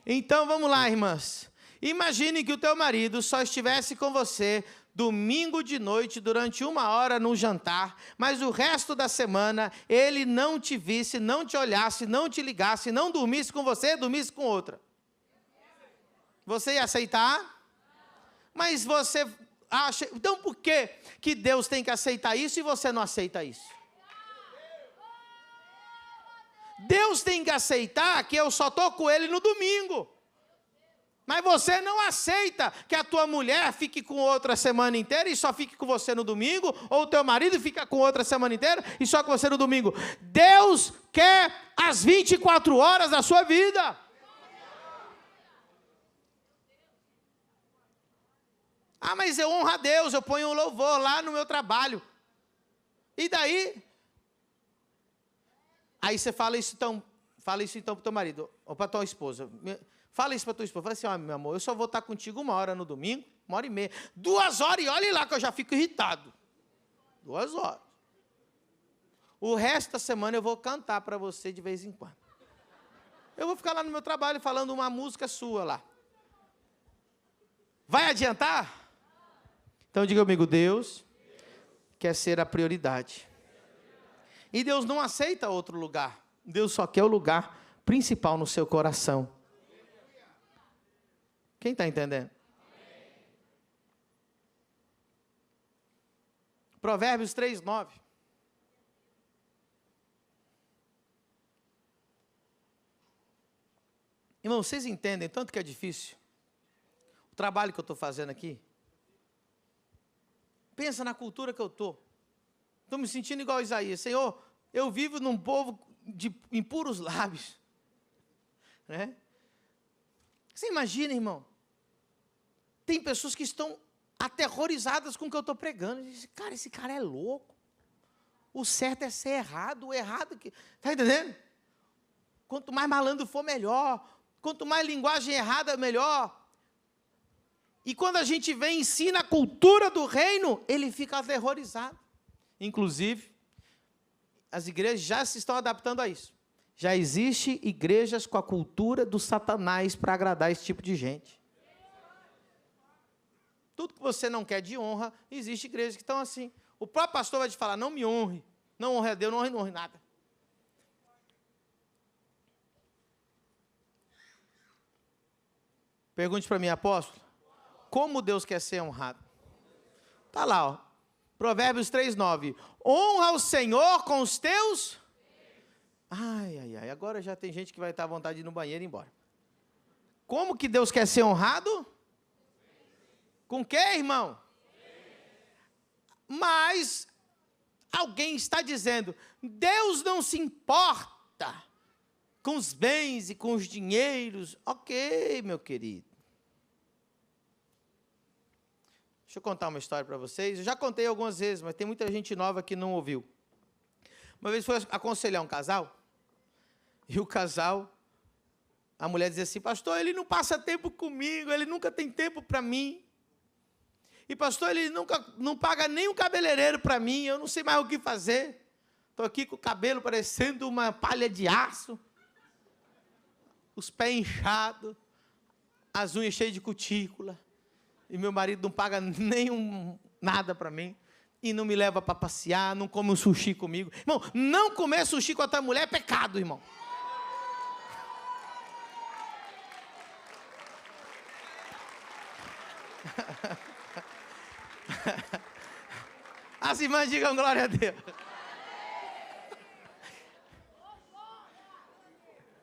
S1: Então vamos lá, irmãs. Imagine que o teu marido só estivesse com você domingo de noite, durante 1 hora no jantar, mas o resto da semana ele não te visse, não te olhasse, não te ligasse, não dormisse com você, dormisse com outra. Você ia aceitar? Mas você acha... Então por que Deus tem que aceitar isso e você não aceita isso? Deus tem que aceitar que eu só estou com ele no domingo. Mas você não aceita que a tua mulher fique com outra a semana inteira e só fique com você no domingo, ou o teu marido fica com outra a semana inteira e só com você no domingo. Deus quer as 24 horas da sua vida. Ah, mas eu honro a Deus, eu ponho um louvor lá no meu trabalho. E daí? Aí você fala isso então para o teu marido, ou para tua esposa. Fala isso para tua esposa. Fala assim: ó, meu amor, eu só vou estar contigo 1 hora no domingo, 1h30. 2 horas e olhe lá que eu já fico irritado. 2 horas. O resto da semana eu vou cantar para você de vez em quando. Eu vou ficar lá no meu trabalho falando uma música sua lá. Vai adiantar? Então diga comigo: Deus quer ser a prioridade. E Deus não aceita outro lugar. Deus só quer o lugar principal no seu coração. Quem está entendendo? Provérbios 3:9. Irmão, vocês entendem tanto que é difícil o trabalho que eu estou fazendo aqui? Pensa na cultura que eu estou. Estou me sentindo igual a Isaías. Senhor, eu vivo num povo de impuros lábios. Né? Você imagina, irmão? Tem pessoas que estão aterrorizadas com o que eu estou pregando. Dizem: cara, esse cara é louco. O certo é ser errado, o errado... Está entendendo? Quanto mais malandro for, melhor. Quanto mais linguagem errada, melhor. E quando a gente vem e ensina a cultura do reino, ele fica aterrorizado. Inclusive, as igrejas já se estão adaptando a isso. Já existem igrejas com a cultura do Satanás para agradar esse tipo de gente. Tudo que você não quer de honra, existe igrejas que estão assim. O próprio pastor vai te falar: não me honre, não honre a Deus, não honre nada. Pergunte para mim, apóstolo, como Deus quer ser honrado? Está lá, ó. Provérbios 3:9. Honra o Senhor com os teus... Ai, ai, ai. Agora já tem gente que vai estar à vontade de ir no banheiro e ir embora. Como que Deus quer ser honrado? Com o quê, irmão? Mas alguém está dizendo, Deus não se importa com os bens e com os dinheiros. Ok, meu querido. Deixa eu contar uma história para vocês. Eu já contei algumas vezes, mas tem muita gente nova que não ouviu. Uma vez foi aconselhar um casal, e o casal, a mulher dizia assim, pastor, ele não passa tempo comigo, ele nunca tem tempo para mim. E pastor, ele não paga nem um cabeleireiro para mim, eu não sei mais o que fazer. Estou aqui com o cabelo parecendo uma palha de aço, os pés inchados, as unhas cheias de cutícula, e meu marido não paga nada para mim, e não me leva para passear, não come um sushi comigo. Irmão, não comer sushi com a tua mulher é pecado, irmão. As irmãs digam glória a Deus.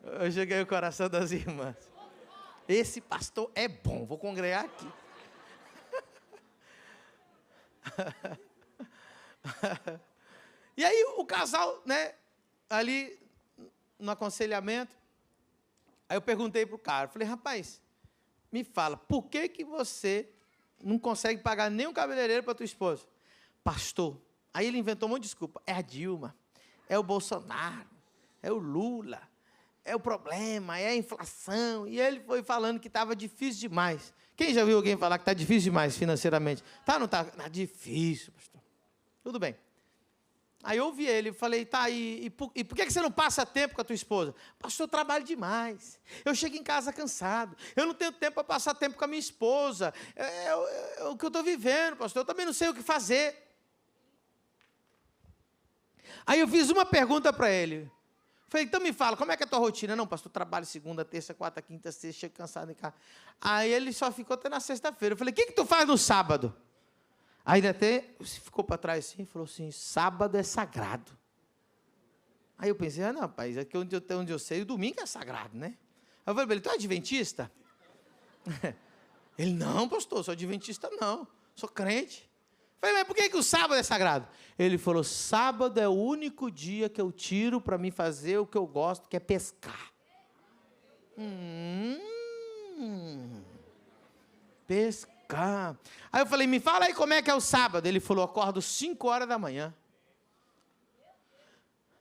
S1: Eu joguei o coração das irmãs. Esse pastor é bom, vou congregar aqui. E aí o casal, né, ali no aconselhamento, aí eu perguntei para o cara, falei, rapaz, me fala, por que você não consegue pagar nem um cabeleireiro para tua esposa? Pastor, aí ele inventou um monte de desculpa, é a Dilma, é o Bolsonaro, é o Lula, é o problema, é a inflação, e ele foi falando que estava difícil demais. Quem já viu alguém falar que está difícil demais financeiramente? Tá, não está? Tá difícil, pastor. Tudo bem. Aí eu ouvi ele, falei, tá, e por que você não passa tempo com a tua esposa? Pastor, eu trabalho demais, eu chego em casa cansado, eu não tenho tempo para passar tempo com a minha esposa, é o que eu estou vivendo, pastor, eu também não sei o que fazer. Aí eu fiz uma pergunta para ele, falei, então me fala, como é que é a tua rotina? Não, pastor, eu trabalho segunda, terça, quarta, quinta, sexta, chego cansado em casa. Aí ele só ficou até na sexta-feira, eu falei, o que tu faz no sábado? Aí ele até ficou para trás assim e falou assim, sábado é sagrado. Aí eu pensei, não, rapaz, aqui onde eu sei, o domingo é sagrado, né? Aí eu falei para ele, tu é adventista? Ele, não, pastor, sou adventista não, sou crente. Eu falei, mas por que o sábado é sagrado? Ele falou, sábado é o único dia que eu tiro para mim fazer o que eu gosto, que é pescar. Pescar. Aí eu falei, me fala aí como é que é o sábado. Ele falou, acordo 5 horas da manhã.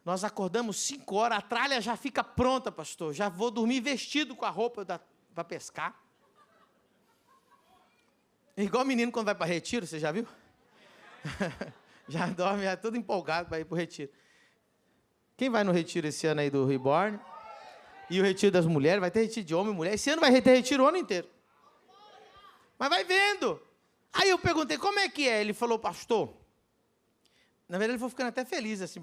S1: Nós acordamos 5 horas, a tralha já fica pronta, pastor. Já vou dormir vestido com a roupa para pescar. Igual menino quando vai para retiro, você já viu? Já dorme, é todo empolgado para ir para o retiro. Quem vai no retiro esse ano aí do Reborn? E o retiro das mulheres, vai ter retiro de homem e mulher. Esse ano vai ter retiro o ano inteiro. Mas vai vendo. Aí eu perguntei, como é que é? Ele falou, pastor. Na verdade, ele foi ficando até feliz assim.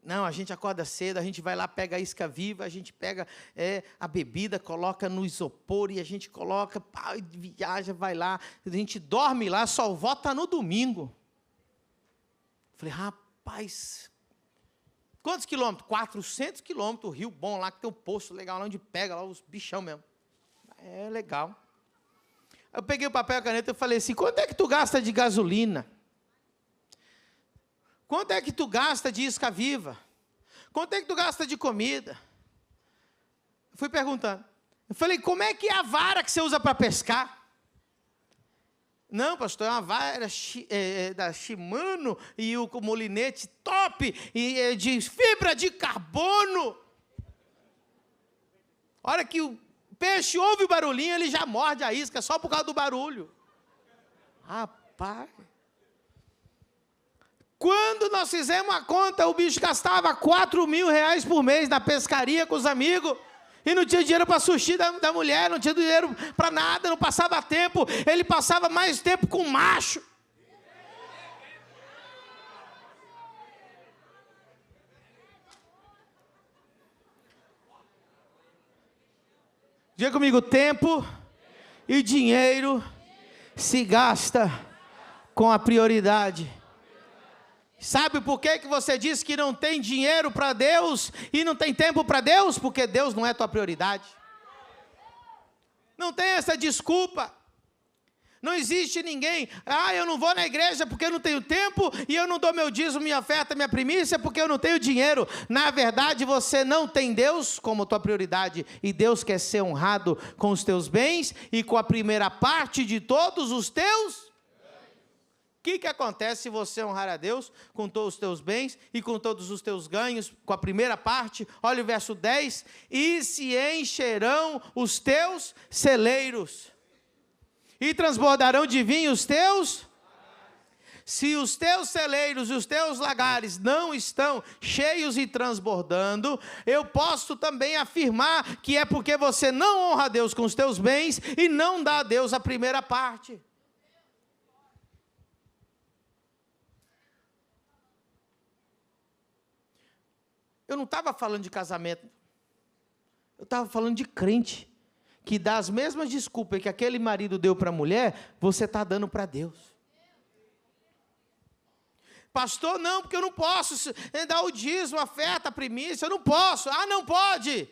S1: Não, a gente acorda cedo, a gente vai lá, pega a isca viva, a gente pega a bebida, coloca no isopor e a gente coloca, pá, viaja, vai lá. A gente dorme lá, só volta no domingo. Falei, rapaz, quantos quilômetros? 400 quilômetros, rio bom lá, que tem um poço legal lá onde pega lá os bichão mesmo. É legal. Eu peguei o papel e a caneta e falei assim, quanto é que tu gasta de gasolina? Quanto é que tu gasta de isca viva? Quanto é que tu gasta de comida? Eu fui perguntando. Eu falei, como é que é a vara que você usa para pescar? Não, pastor, é uma vara da Shimano e o molinete top e de fibra de carbono. A hora que o peixe ouve o barulhinho, ele já morde a isca só por causa do barulho. Rapaz. Quando nós fizemos a conta, o bicho gastava 4 mil reais por mês na pescaria com os amigos. E não tinha dinheiro para sushi da mulher, não tinha dinheiro para nada, não passava tempo. Ele passava mais tempo com macho. Diga comigo, tempo e dinheiro se gasta com a prioridade. Sabe por que você diz que não tem dinheiro para Deus e não tem tempo para Deus? Porque Deus não é tua prioridade. Não tem essa desculpa. Não existe ninguém, eu não vou na igreja porque eu não tenho tempo, e eu não dou meu dízimo, minha oferta, minha primícia, porque eu não tenho dinheiro. Na verdade, você não tem Deus como tua prioridade, e Deus quer ser honrado com os teus bens, e com a primeira parte de todos os teus. O que acontece se você honrar a Deus com todos os teus bens, e com todos os teus ganhos, com a primeira parte? Olha o verso 10, e se encherão os teus celeiros, e transbordarão de vinho os teus. Se os teus celeiros e os teus lagares não estão cheios e transbordando, eu posso também afirmar que é porque você não honra a Deus com os teus bens e não dá a Deus a primeira parte. Eu não estava falando de casamento, eu estava falando de crente, que dá as mesmas desculpas que aquele marido deu para a mulher, você está dando para Deus. Pastor, não, porque eu não posso dar o dízimo, a oferta, a primícia, eu não posso. Não pode.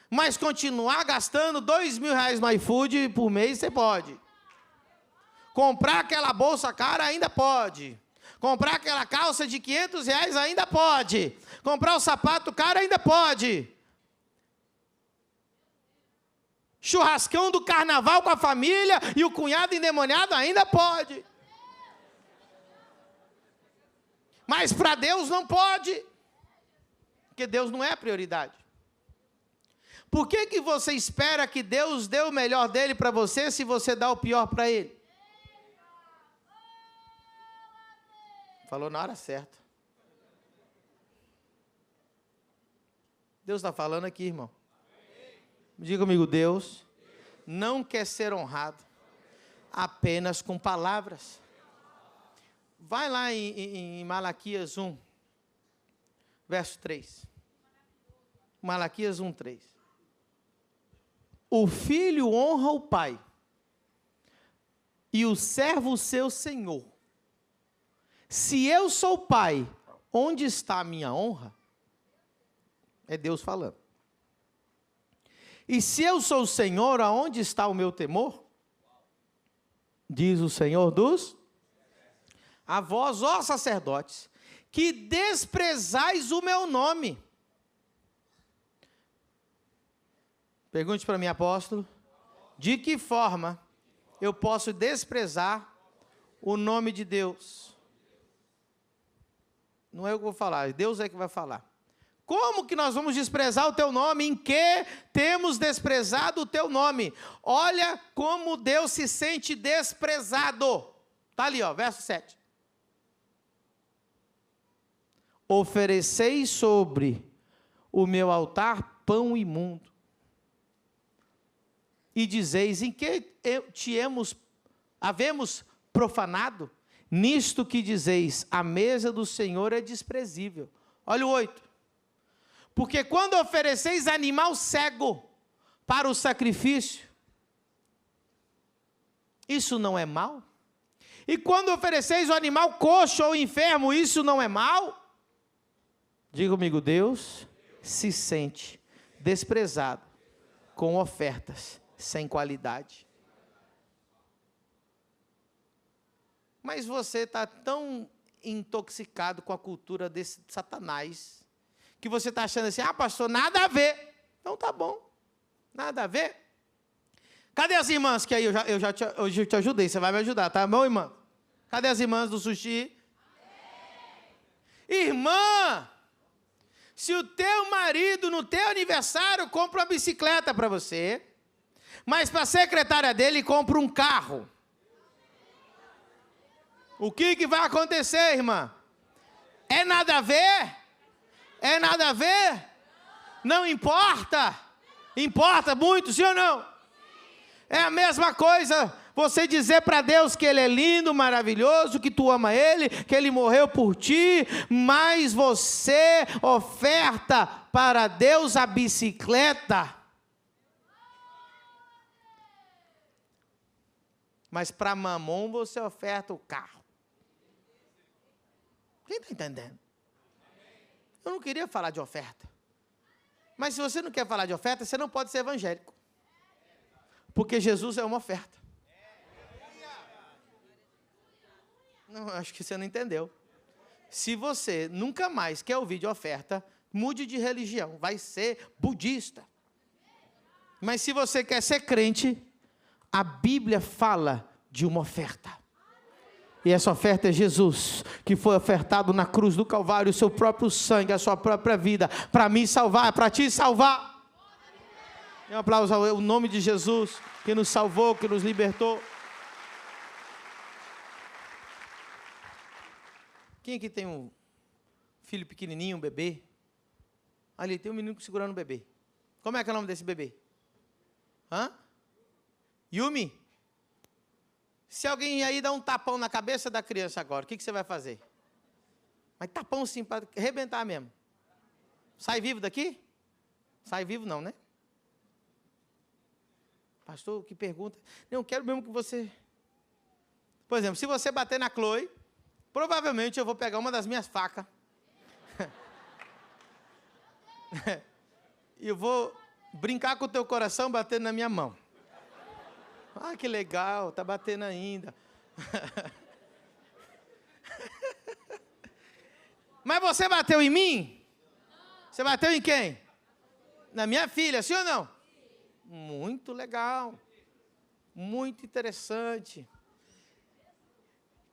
S1: Mas continuar gastando R$2.000 no iFood por mês, você pode. Comprar aquela bolsa cara, ainda pode. Comprar aquela calça de R$500, ainda pode. Comprar o sapato caro, ainda pode. Churrascão do carnaval com a família e o cunhado endemoniado ainda pode. Mas para Deus não pode. Porque Deus não é a prioridade. Por que você espera que Deus dê o melhor dele para você se você dá o pior para ele? Falou na hora certa. Deus está falando aqui, irmão. Diga comigo, Deus não quer ser honrado apenas com palavras. Vai lá em Malaquias 1, verso 3. Malaquias 1, 3. O filho honra o pai, e o servo o seu senhor. Se eu sou pai, onde está a minha honra? É Deus falando. E se eu sou o Senhor, aonde está o meu temor? Diz o Senhor dos... A vós, ó sacerdotes, que desprezais o meu nome. Pergunte para mim, apóstolo, de que forma eu posso desprezar o nome de Deus? Não é eu que vou falar, Deus é que vai falar. Como que nós vamos desprezar o teu nome? Em que temos desprezado o teu nome? Olha como Deus se sente desprezado. Está ali, verso 7. Ofereceis sobre o meu altar pão imundo, e dizeis, em que havemos profanado? Nisto que dizeis, a mesa do Senhor é desprezível. Olha o 8. Porque quando ofereceis animal cego para o sacrifício, isso não é mal? E quando ofereceis o animal coxo ou enfermo, isso não é mal? Diga comigo, Deus se sente desprezado com ofertas sem qualidade. Mas você está tão intoxicado com a cultura desse Satanás, que você está achando assim, pastor, nada a ver. Então tá bom, nada a ver. Cadê as irmãs que aí hoje eu te ajudei, você vai me ajudar, tá bom, irmã? Cadê as irmãs do sushi? Irmã, se o teu marido no teu aniversário compra uma bicicleta para você, mas para a secretária dele compra um carro, o que vai acontecer, irmã? É nada a ver? É nada a ver? Não importa? Importa muito, sim ou não? É a mesma coisa você dizer para Deus que Ele é lindo, maravilhoso, que tu ama Ele, que Ele morreu por ti, mas você oferta para Deus a bicicleta. Mas para Mamon você oferta o carro. Quem está entendendo? Eu não queria falar de oferta. Mas se você não quer falar de oferta, você não pode ser evangélico. Porque Jesus é uma oferta. Não, acho que você não entendeu. Se você nunca mais quer ouvir de oferta, mude de religião, vai ser budista. Mas se você quer ser crente, a Bíblia fala de uma oferta. E essa oferta é Jesus, que foi ofertado na cruz do Calvário, o seu próprio sangue, a sua própria vida, para me salvar, para te salvar. Um aplauso ao nome de Jesus, que nos salvou, que nos libertou. Quem aqui tem um filho pequenininho, um bebê? Ali, tem um menino segurando um bebê. Como é que é o nome desse bebê? Hã? Yumi? Se alguém aí dá um tapão na cabeça da criança agora, o que você vai fazer? Mas tapão sim, para arrebentar mesmo. Sai vivo daqui? Sai vivo não, né? Pastor, que pergunta. Não, eu quero mesmo que você... Por exemplo, se você bater na Chloe, provavelmente eu vou pegar uma das minhas facas. E eu vou brincar com o teu coração batendo na minha mão. Ah, que legal, tá batendo ainda. Mas você bateu em mim? Você bateu em quem? Na minha filha, sim ou não? Muito legal. Muito interessante.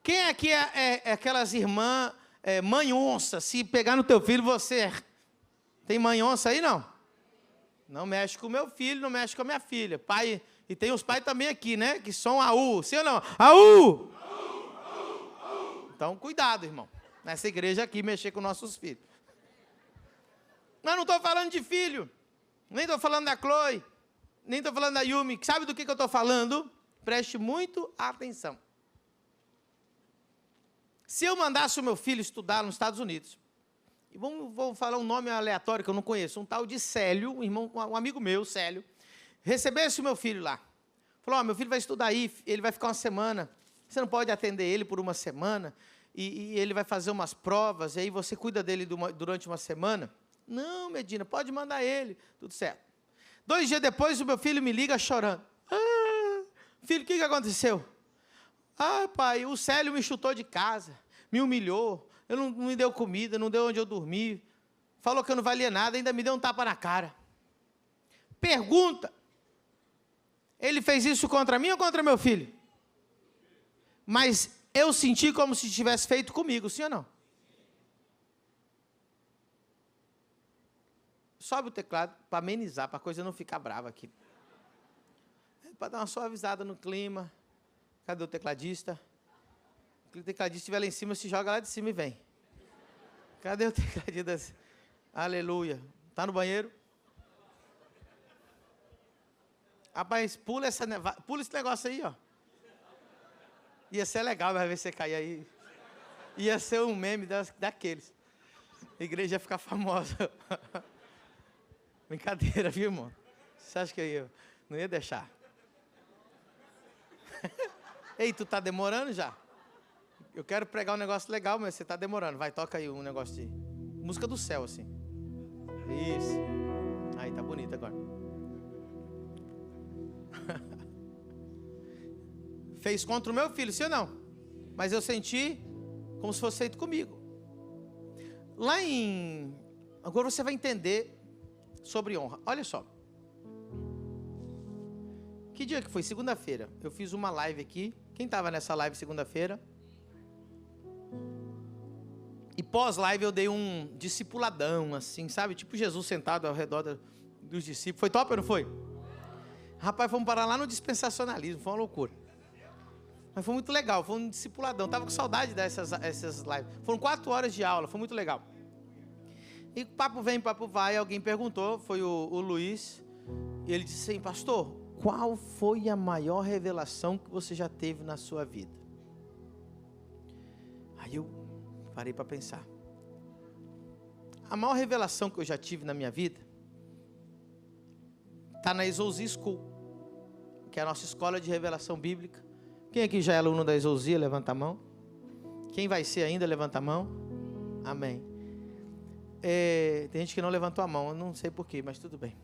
S1: Quem aqui é aquelas irmãs mãe onça? Se pegar no teu filho, você... Tem mãe onça aí, não? Não mexe com o meu filho, não mexe com a minha filha. Pai, e tem os pais também aqui, né? Que são AU, sim ou não? AU! Então, cuidado, irmão. Nessa igreja aqui, mexer com nossos filhos. Mas não estou falando de filho. Nem estou falando da Chloe. Nem estou falando da Yumi. Sabe do que eu estou falando? Preste muito atenção. Se eu mandasse o meu filho estudar nos Estados Unidos, e vou falar um nome aleatório que eu não conheço, um tal de Célio, um amigo meu, Célio, recebesse o meu filho lá. Falou, meu filho vai estudar aí, ele vai ficar uma semana, você não pode atender ele por uma semana, e ele vai fazer umas provas, e aí você cuida dele durante uma semana. Não, Medina, pode mandar ele, tudo certo. 2 dias depois, o meu filho me liga chorando. Filho, o que aconteceu? Pai, o Célio me chutou de casa, me humilhou, não me deu comida, não deu onde eu dormir, falou que eu não valia nada, ainda me deu um tapa na cara. Pergunta, ele fez isso contra mim ou contra meu filho? Mas eu senti como se tivesse feito comigo, sim ou não? Sobe o teclado para amenizar, para a coisa não ficar brava aqui. Para dar uma suavizada no clima. Cadê o tecladista? Se o tecladista estiver lá em cima, se joga lá de cima e vem. Cadê o tecladista? Aleluia. Está no banheiro? Rapaz, pula esse negócio aí, ó. Ia ser legal, vai ver você cair aí. Ia ser um meme daqueles. A igreja ia ficar famosa. Brincadeira, viu, irmão? Você acha que eu não ia deixar? Ei, tu tá demorando já? Eu quero pregar um negócio legal, mas você tá demorando. Vai, toca aí um negócio de música do céu, assim. Isso. Aí, tá bonito agora. Fez contra o meu filho, sim ou não? Mas eu senti como se fosse feito comigo. Agora você vai entender sobre honra. Olha só. Que dia que foi? Segunda-feira. Eu fiz uma live aqui. Quem estava nessa live segunda-feira? E pós-live eu dei um discipuladão, assim, sabe? Tipo Jesus sentado ao redor dos discípulos. Foi top ou não foi? Rapaz, fomos parar lá no dispensacionalismo. Foi uma loucura. Mas foi muito legal. Foi um discipuladão. Tava com saudade dessas lives. Foram 4 horas de aula. Foi muito legal. E papo vem, papo vai. Alguém perguntou. Foi o Luiz. E ele disse assim, pastor, qual foi a maior revelação que você já teve na sua vida? Aí eu parei para pensar. A maior revelação que eu já tive na minha vida está na Exousia School, que é a nossa escola de revelação bíblica. Quem aqui já é aluno da Exousia? Levanta a mão. Quem vai ser ainda? Levanta a mão. Amém. Tem gente que não levantou a mão, eu não sei porquê, mas tudo bem.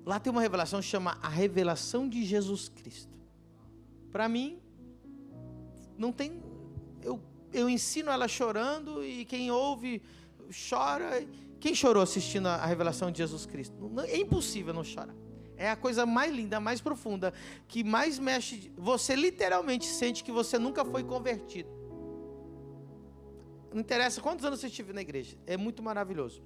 S1: Lá tem uma revelação que chama a revelação de Jesus Cristo. Para mim, não tem... Eu ensino ela chorando e quem ouve chora. Quem chorou assistindo a revelação de Jesus Cristo? É impossível não chorar. É a coisa mais linda, mais profunda, que mais mexe. Você literalmente sente que você nunca foi convertido. Não interessa quantos anos você estiver na igreja. É muito maravilhoso.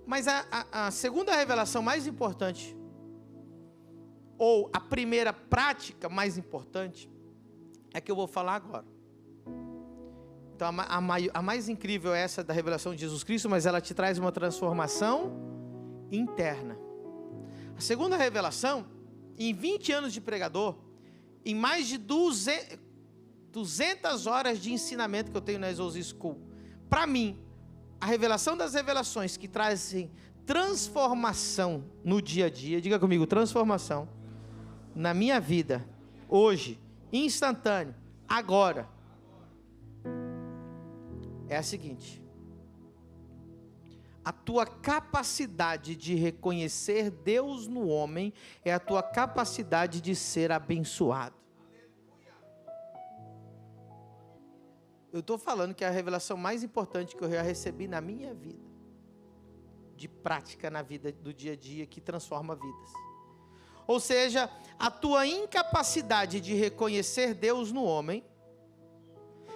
S1: Mas a segunda revelação mais importante, ou a primeira prática mais importante, é que eu vou falar agora. Então a mais incrível é essa da revelação de Jesus Cristo, mas ela te traz uma transformação interna. A segunda revelação, em 20 anos de pregador, em mais de 200 horas de ensinamento que eu tenho na Exos School, para mim, a revelação das revelações que trazem transformação no dia a dia, diga comigo, transformação, na minha vida, hoje, instantâneo, agora, é a seguinte: a tua capacidade de reconhecer Deus no homem é a tua capacidade de ser abençoado. Eu estou falando que é a revelação mais importante que eu já recebi na minha vida, de prática na vida do dia a dia, que transforma vidas. Ou seja, a tua incapacidade de reconhecer Deus no homem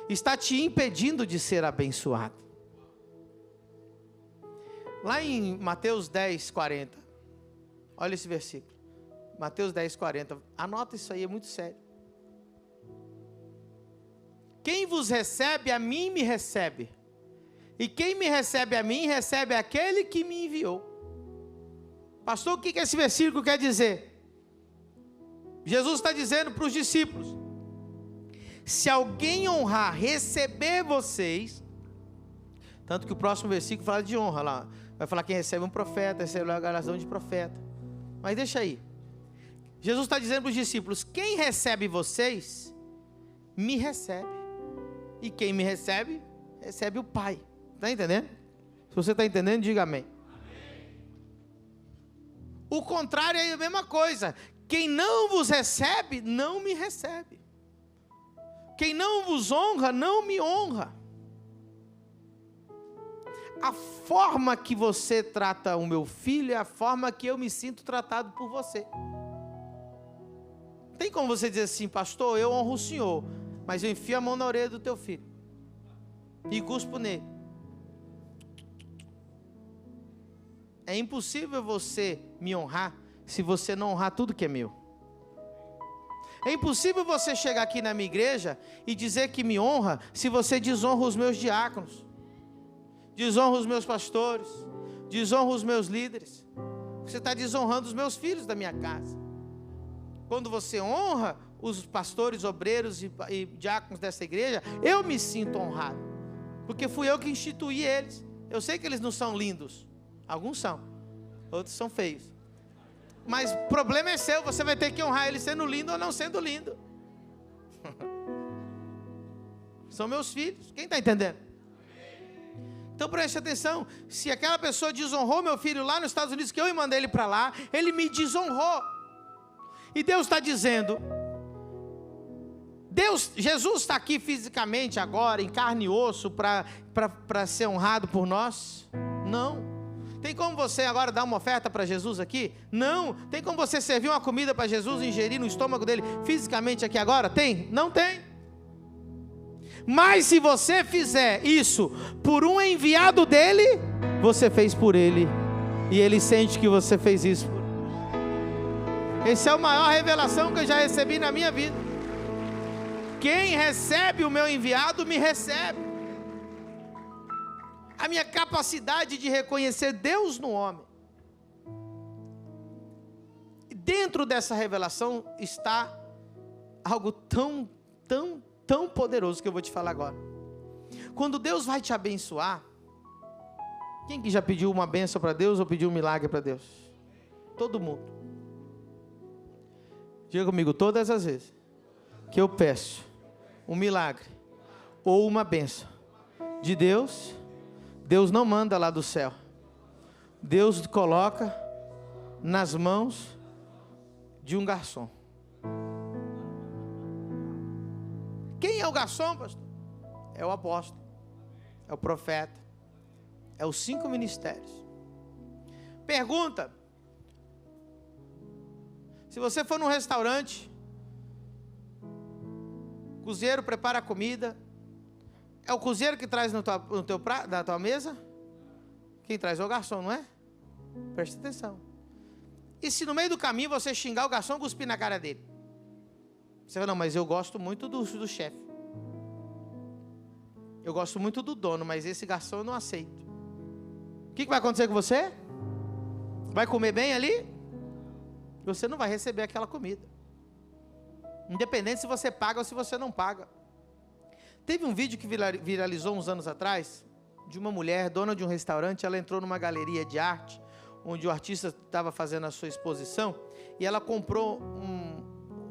S1: está te impedindo de ser abençoado. Lá em Mateus 10, 40, olha esse versículo, Mateus 10, 40, anota isso aí, é muito sério. Quem vos recebe, a mim me recebe, e quem me recebe a mim, recebe aquele que me enviou. Pastor, o que esse versículo quer dizer? Jesus está dizendo para os discípulos: se alguém honrar, receber vocês, tanto que o próximo versículo fala de honra lá, vai falar quem recebe um profeta, recebe a galardão de profeta, mas deixa aí, Jesus está dizendo para os discípulos: quem recebe vocês, me recebe, e quem me recebe, recebe o Pai. Está entendendo? Se você está entendendo, diga amém. O contrário é a mesma coisa, quem não vos recebe, não me recebe. Quem não vos honra, não me honra. A forma que você trata o meu filho é a forma que eu me sinto tratado por você. Tem como você dizer assim: pastor, eu honro o senhor, mas eu enfio a mão na orelha do teu filho e cuspo nele. É impossível você me honrar se você não honrar tudo que é meu. É impossível você chegar aqui na minha igreja e dizer que me honra se você desonra os meus diáconos, desonra os meus pastores, desonra os meus líderes. Você está desonrando os meus filhos da minha casa. Quando você honra os pastores, obreiros e diáconos dessa igreja, eu me sinto honrado, porque fui eu que instituí eles. Eu sei que eles não são lindos, alguns são, outros são feios, mas o problema é seu, você vai ter que honrar ele sendo lindo ou não sendo lindo. São meus filhos, quem está entendendo? Então preste atenção, se aquela pessoa desonrou meu filho lá nos Estados Unidos, que eu mandei ele para lá, ele me desonrou. E Deus está dizendo, Jesus está aqui fisicamente agora, em carne e osso, para ser honrado por nós? Não. Tem como você agora dar uma oferta para Jesus aqui? Não. Tem como você servir uma comida para Jesus, ingerir no estômago dele fisicamente aqui agora? Tem? Não tem. Mas se você fizer isso por um enviado dele, você fez por ele, e ele sente que você fez isso. Essa é a maior revelação que eu já recebi na minha vida. Quem recebe o meu enviado, me recebe. A minha capacidade de reconhecer Deus no homem. E dentro dessa revelação está algo tão poderoso que eu vou te falar agora. Quando Deus vai te abençoar, quem que já pediu uma bênção para Deus ou pediu um milagre para Deus? Todo mundo. Diga comigo, todas as vezes que eu peço, um milagre ou uma bênção de Deus, Deus não manda lá do céu. Deus coloca nas mãos de um garçom. Quem é o garçom, pastor? É o apóstolo, é o profeta, é os 5 ministérios. Pergunta: se você for num restaurante, o cozinheiro prepara a comida, é o cozinheiro que traz na tua mesa? Quem traz é o garçom, não é? Preste atenção. E se no meio do caminho você xingar o garçom, cuspir na cara dele? Você fala: não, mas eu gosto muito do chefe. Eu gosto muito do dono, mas esse garçom eu não aceito. O que vai acontecer com você? Vai comer bem ali? Você não vai receber aquela comida. Independente se você paga ou se você não paga. Teve um vídeo que viralizou uns anos atrás, de uma mulher, dona de um restaurante. Ela entrou numa galeria de arte, onde o artista estava fazendo a sua exposição, e ela comprou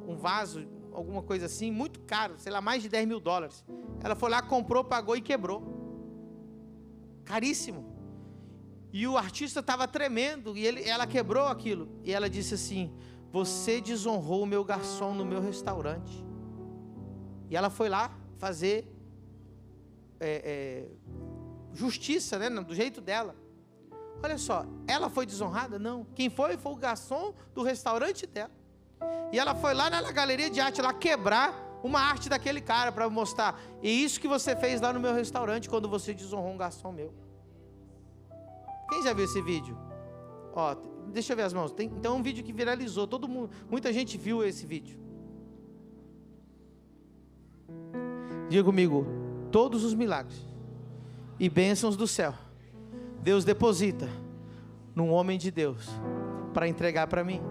S1: um vaso, alguma coisa assim, muito caro, sei lá, mais de $10 mil. Ela foi lá, comprou, pagou e quebrou. Caríssimo. E o artista estava tremendo, e ela quebrou aquilo. E ela disse assim: você desonrou o meu garçom no meu restaurante. E ela foi lá fazer justiça, né, do jeito dela. Olha só, ela foi desonrada? Não. Quem foi o garçom do restaurante dela. E ela foi lá na galeria de arte, lá quebrar uma arte daquele cara, para mostrar: e isso que você fez lá no meu restaurante, quando você desonrou um garçom meu. Quem já viu esse vídeo? Ó, deixa eu ver as mãos. Então é um vídeo que viralizou, todo mundo, muita gente viu esse vídeo. Diga comigo: todos os milagres e bênçãos do céu, Deus deposita num homem de Deus, para entregar para mim.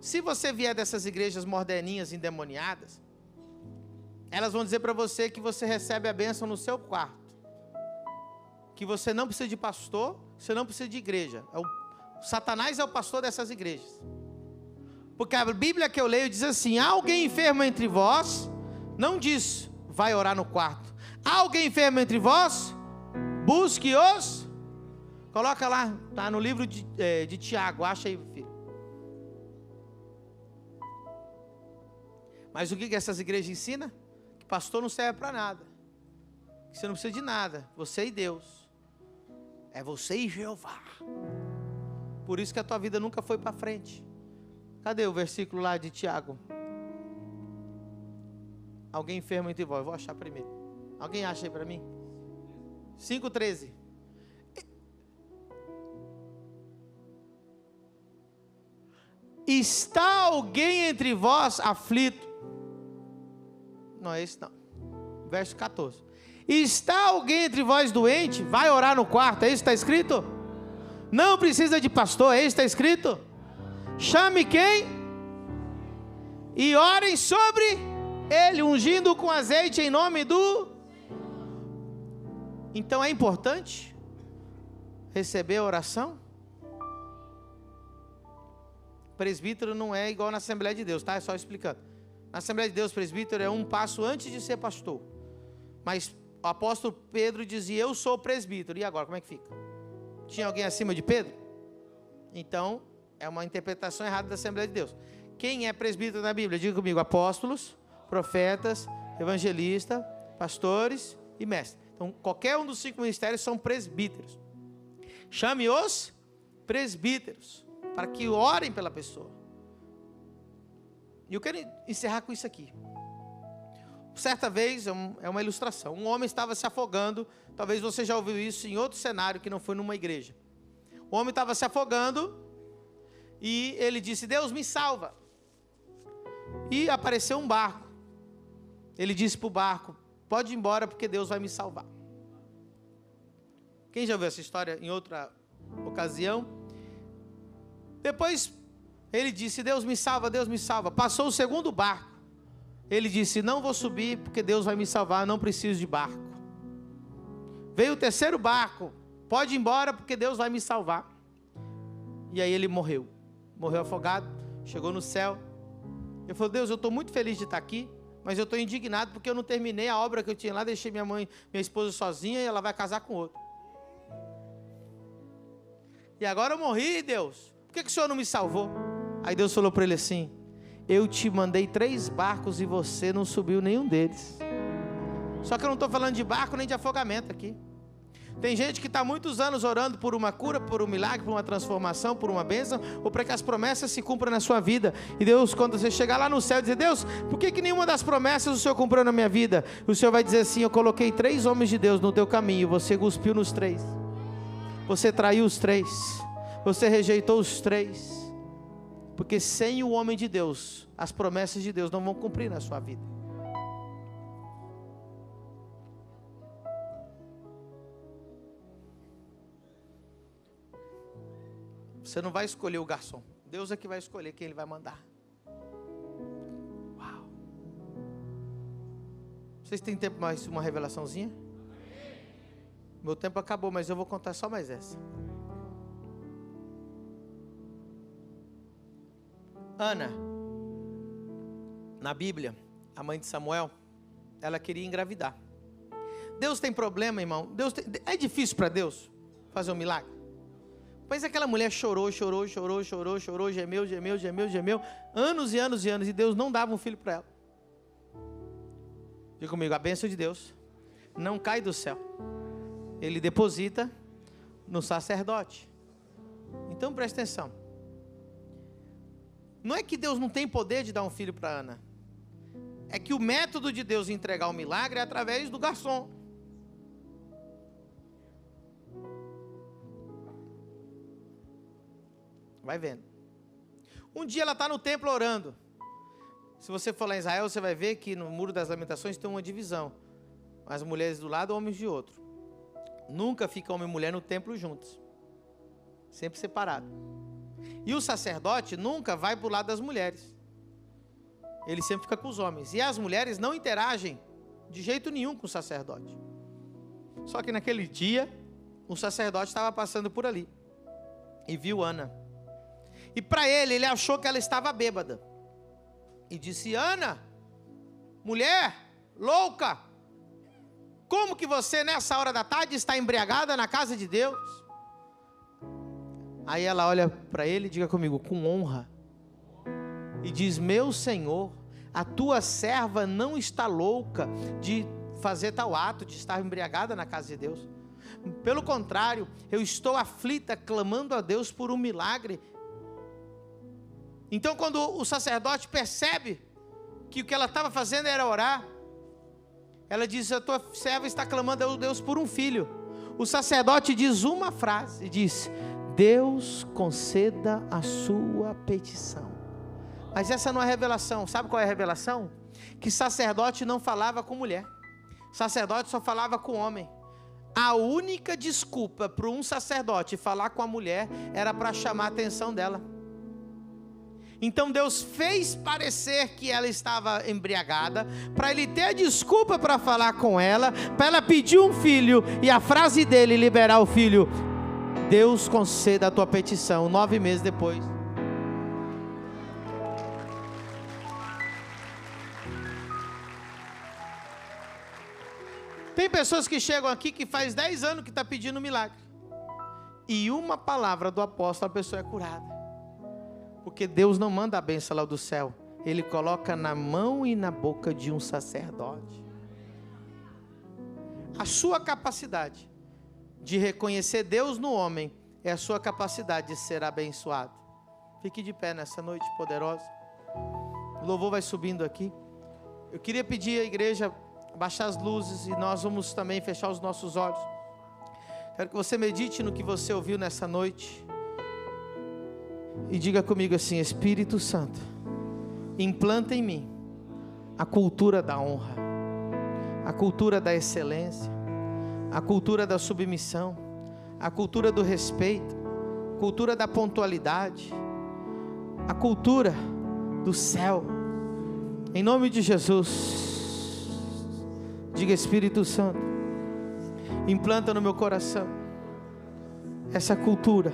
S1: Se você vier dessas igrejas moderninhas, endemoniadas, elas vão dizer para você que você recebe a bênção no seu quarto, que você não precisa de pastor, você não precisa de igreja. Satanás é o pastor dessas igrejas. Porque a Bíblia que eu leio diz assim: há alguém enfermo entre vós? Não diz vai orar no quarto. Há alguém enfermo entre vós? Busque os. Coloca lá, está no livro de Tiago, acha aí, filho. Mas o que essas igrejas ensinam? Que pastor não serve para nada, que você não precisa de nada, você e Deus, é você e Jeová. Por isso que a tua vida nunca foi para frente. Cadê o versículo lá de Tiago? Alguém enfermo entre vós? Eu vou achar primeiro. Alguém acha aí para mim? 5:13. Está alguém entre vós aflito? Não é esse não. Verso 14. Está alguém entre vós doente? Vai orar no quarto. É isso que está escrito? Não precisa de pastor. É isso que está escrito? Chame quem? E orem sobre ele, ungindo com azeite em nome do... Então é importante receber a oração? Presbítero não é igual na Assembleia de Deus, tá? É só explicando. Na Assembleia de Deus, presbítero é um passo antes de ser pastor. Mas o apóstolo Pedro dizia: eu sou presbítero. E agora, como é que fica? Tinha alguém acima de Pedro? Então, é uma interpretação errada da Assembleia de Deus. Quem é presbítero na Bíblia? Diga comigo: apóstolos, profetas, evangelistas, pastores e mestres. Então, qualquer um dos 5 ministérios são presbíteros. Chame os presbíteros para que orem pela pessoa. E eu quero encerrar com isso aqui. Certa vez, é uma ilustração, um homem estava se afogando. Talvez você já ouviu isso em outro cenário que não foi numa igreja. O homem estava se afogando e ele disse: Deus, me salva. E apareceu um barco. Ele disse para o barco: pode ir embora, porque Deus vai me salvar. Quem já ouviu essa história em outra ocasião? Depois ele disse: Deus me salva, Deus me salva. Passou o segundo barco. Ele disse: não vou subir, porque Deus vai me salvar, não preciso de barco. Veio o terceiro barco: pode ir embora, porque Deus vai me salvar. E aí ele morreu afogado, chegou no céu. Ele falou: Deus, eu estou muito feliz de estar aqui, mas eu estou indignado porque eu não terminei a obra que eu tinha lá, deixei minha esposa sozinha e ela vai casar com outro. E agora eu morri, Deus. Por que o Senhor não me salvou? Aí Deus falou para ele assim: eu te mandei 3 barcos e você não subiu nenhum deles. Só que eu não estou falando de barco nem de afogamento aqui. Tem gente que está muitos anos orando por uma cura, por um milagre, por uma transformação, por uma bênção, ou para que as promessas se cumpram na sua vida. E Deus, quando você chegar lá no céu e dizer: Deus, por que nenhuma das promessas o Senhor cumpriu na minha vida? O Senhor vai dizer assim: eu coloquei 3 homens de Deus no teu caminho, você cuspiu nos 3. Você traiu os 3. Você rejeitou os 3. Porque sem o homem de Deus, as promessas de Deus não vão cumprir na sua vida. Você não vai escolher o garçom. Deus é que vai escolher quem Ele vai mandar. Uau! Vocês têm tempo mais uma revelaçãozinha? Meu tempo acabou, mas eu vou contar só mais essa. Ana, na Bíblia, a mãe de Samuel, ela queria engravidar. Deus tem problema, irmão? É difícil para Deus fazer um milagre? Pois aquela mulher chorou, gemeu, anos e anos e anos, e Deus não dava um filho para ela. Diga comigo: a bênção de Deus não cai do céu, Ele deposita no sacerdote. Então presta atenção. Não é que Deus não tem poder de dar um filho para Ana. É que o método de Deus entregar o milagre é através do garçom. Vai vendo. Um dia ela está no templo orando. Se você for lá em Israel, você vai ver que no Muro das Lamentações tem uma divisão. As mulheres do lado, homens de outro. Nunca fica homem e mulher no templo juntos. Sempre separado. E o sacerdote nunca vai para o lado das mulheres. Ele sempre fica com os homens. E as mulheres não interagem de jeito nenhum com o sacerdote. Só que naquele dia, o sacerdote estava passando por ali. E viu Ana. E para ele achou que ela estava bêbada. E disse: Ana, mulher louca, como que você nessa hora da tarde está embriagada na casa de Deus? Aí ela olha para ele, diga comigo, com honra, e diz: meu Senhor, a tua serva não está louca de fazer tal ato, de estar embriagada na casa de Deus. Pelo contrário, eu estou aflita, clamando a Deus por um milagre. Então, quando o sacerdote percebe que o que ela estava fazendo era orar, ela diz: a tua serva está clamando a Deus por um filho. O sacerdote diz uma frase, diz: Deus conceda a sua petição. Mas essa não é revelação. Sabe qual é a revelação? Que sacerdote não falava com mulher. Sacerdote só falava com homem. A única desculpa para um sacerdote falar com a mulher era para chamar a atenção dela. Então Deus fez parecer que ela estava embriagada, para ele ter a desculpa para falar com ela, para ela pedir um filho, e a frase dele liberar o filho: Deus conceda a tua petição. 9 meses depois. Tem pessoas que chegam aqui que faz 10 anos que está pedindo um milagre, e uma palavra do apóstolo a pessoa é curada. Porque Deus não manda a bênção lá do céu, Ele coloca na mão e na boca de um sacerdote. A sua capacidade de reconhecer Deus no homem é a sua capacidade de ser abençoado. Fique de pé nessa noite poderosa. O louvor vai subindo aqui. Eu queria pedir à igreja baixar as luzes, e nós vamos também fechar os nossos olhos. Quero que você medite no que você ouviu nessa noite. E diga comigo assim: Espírito Santo, implanta em mim a cultura da honra, a cultura da excelência, a cultura da submissão, a cultura do respeito, a cultura da pontualidade, a cultura do céu. Em nome de Jesus, diga: Espírito Santo, implanta no meu coração essa cultura.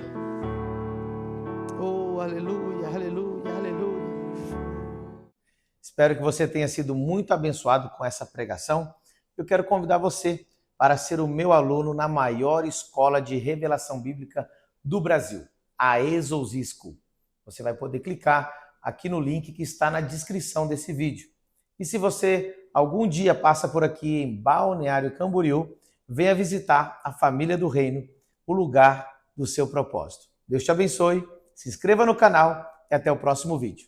S1: Oh, aleluia, aleluia, aleluia. Espero que você tenha sido muito abençoado com essa pregação. Eu quero convidar você para ser o meu aluno na maior escola de revelação bíblica do Brasil, a Exousia School. Você vai poder clicar aqui no link que está na descrição desse vídeo. E se você algum dia passa por aqui em Balneário Camboriú, venha visitar a Família do Reino, o lugar do seu propósito. Deus te abençoe, se inscreva no canal e até o próximo vídeo.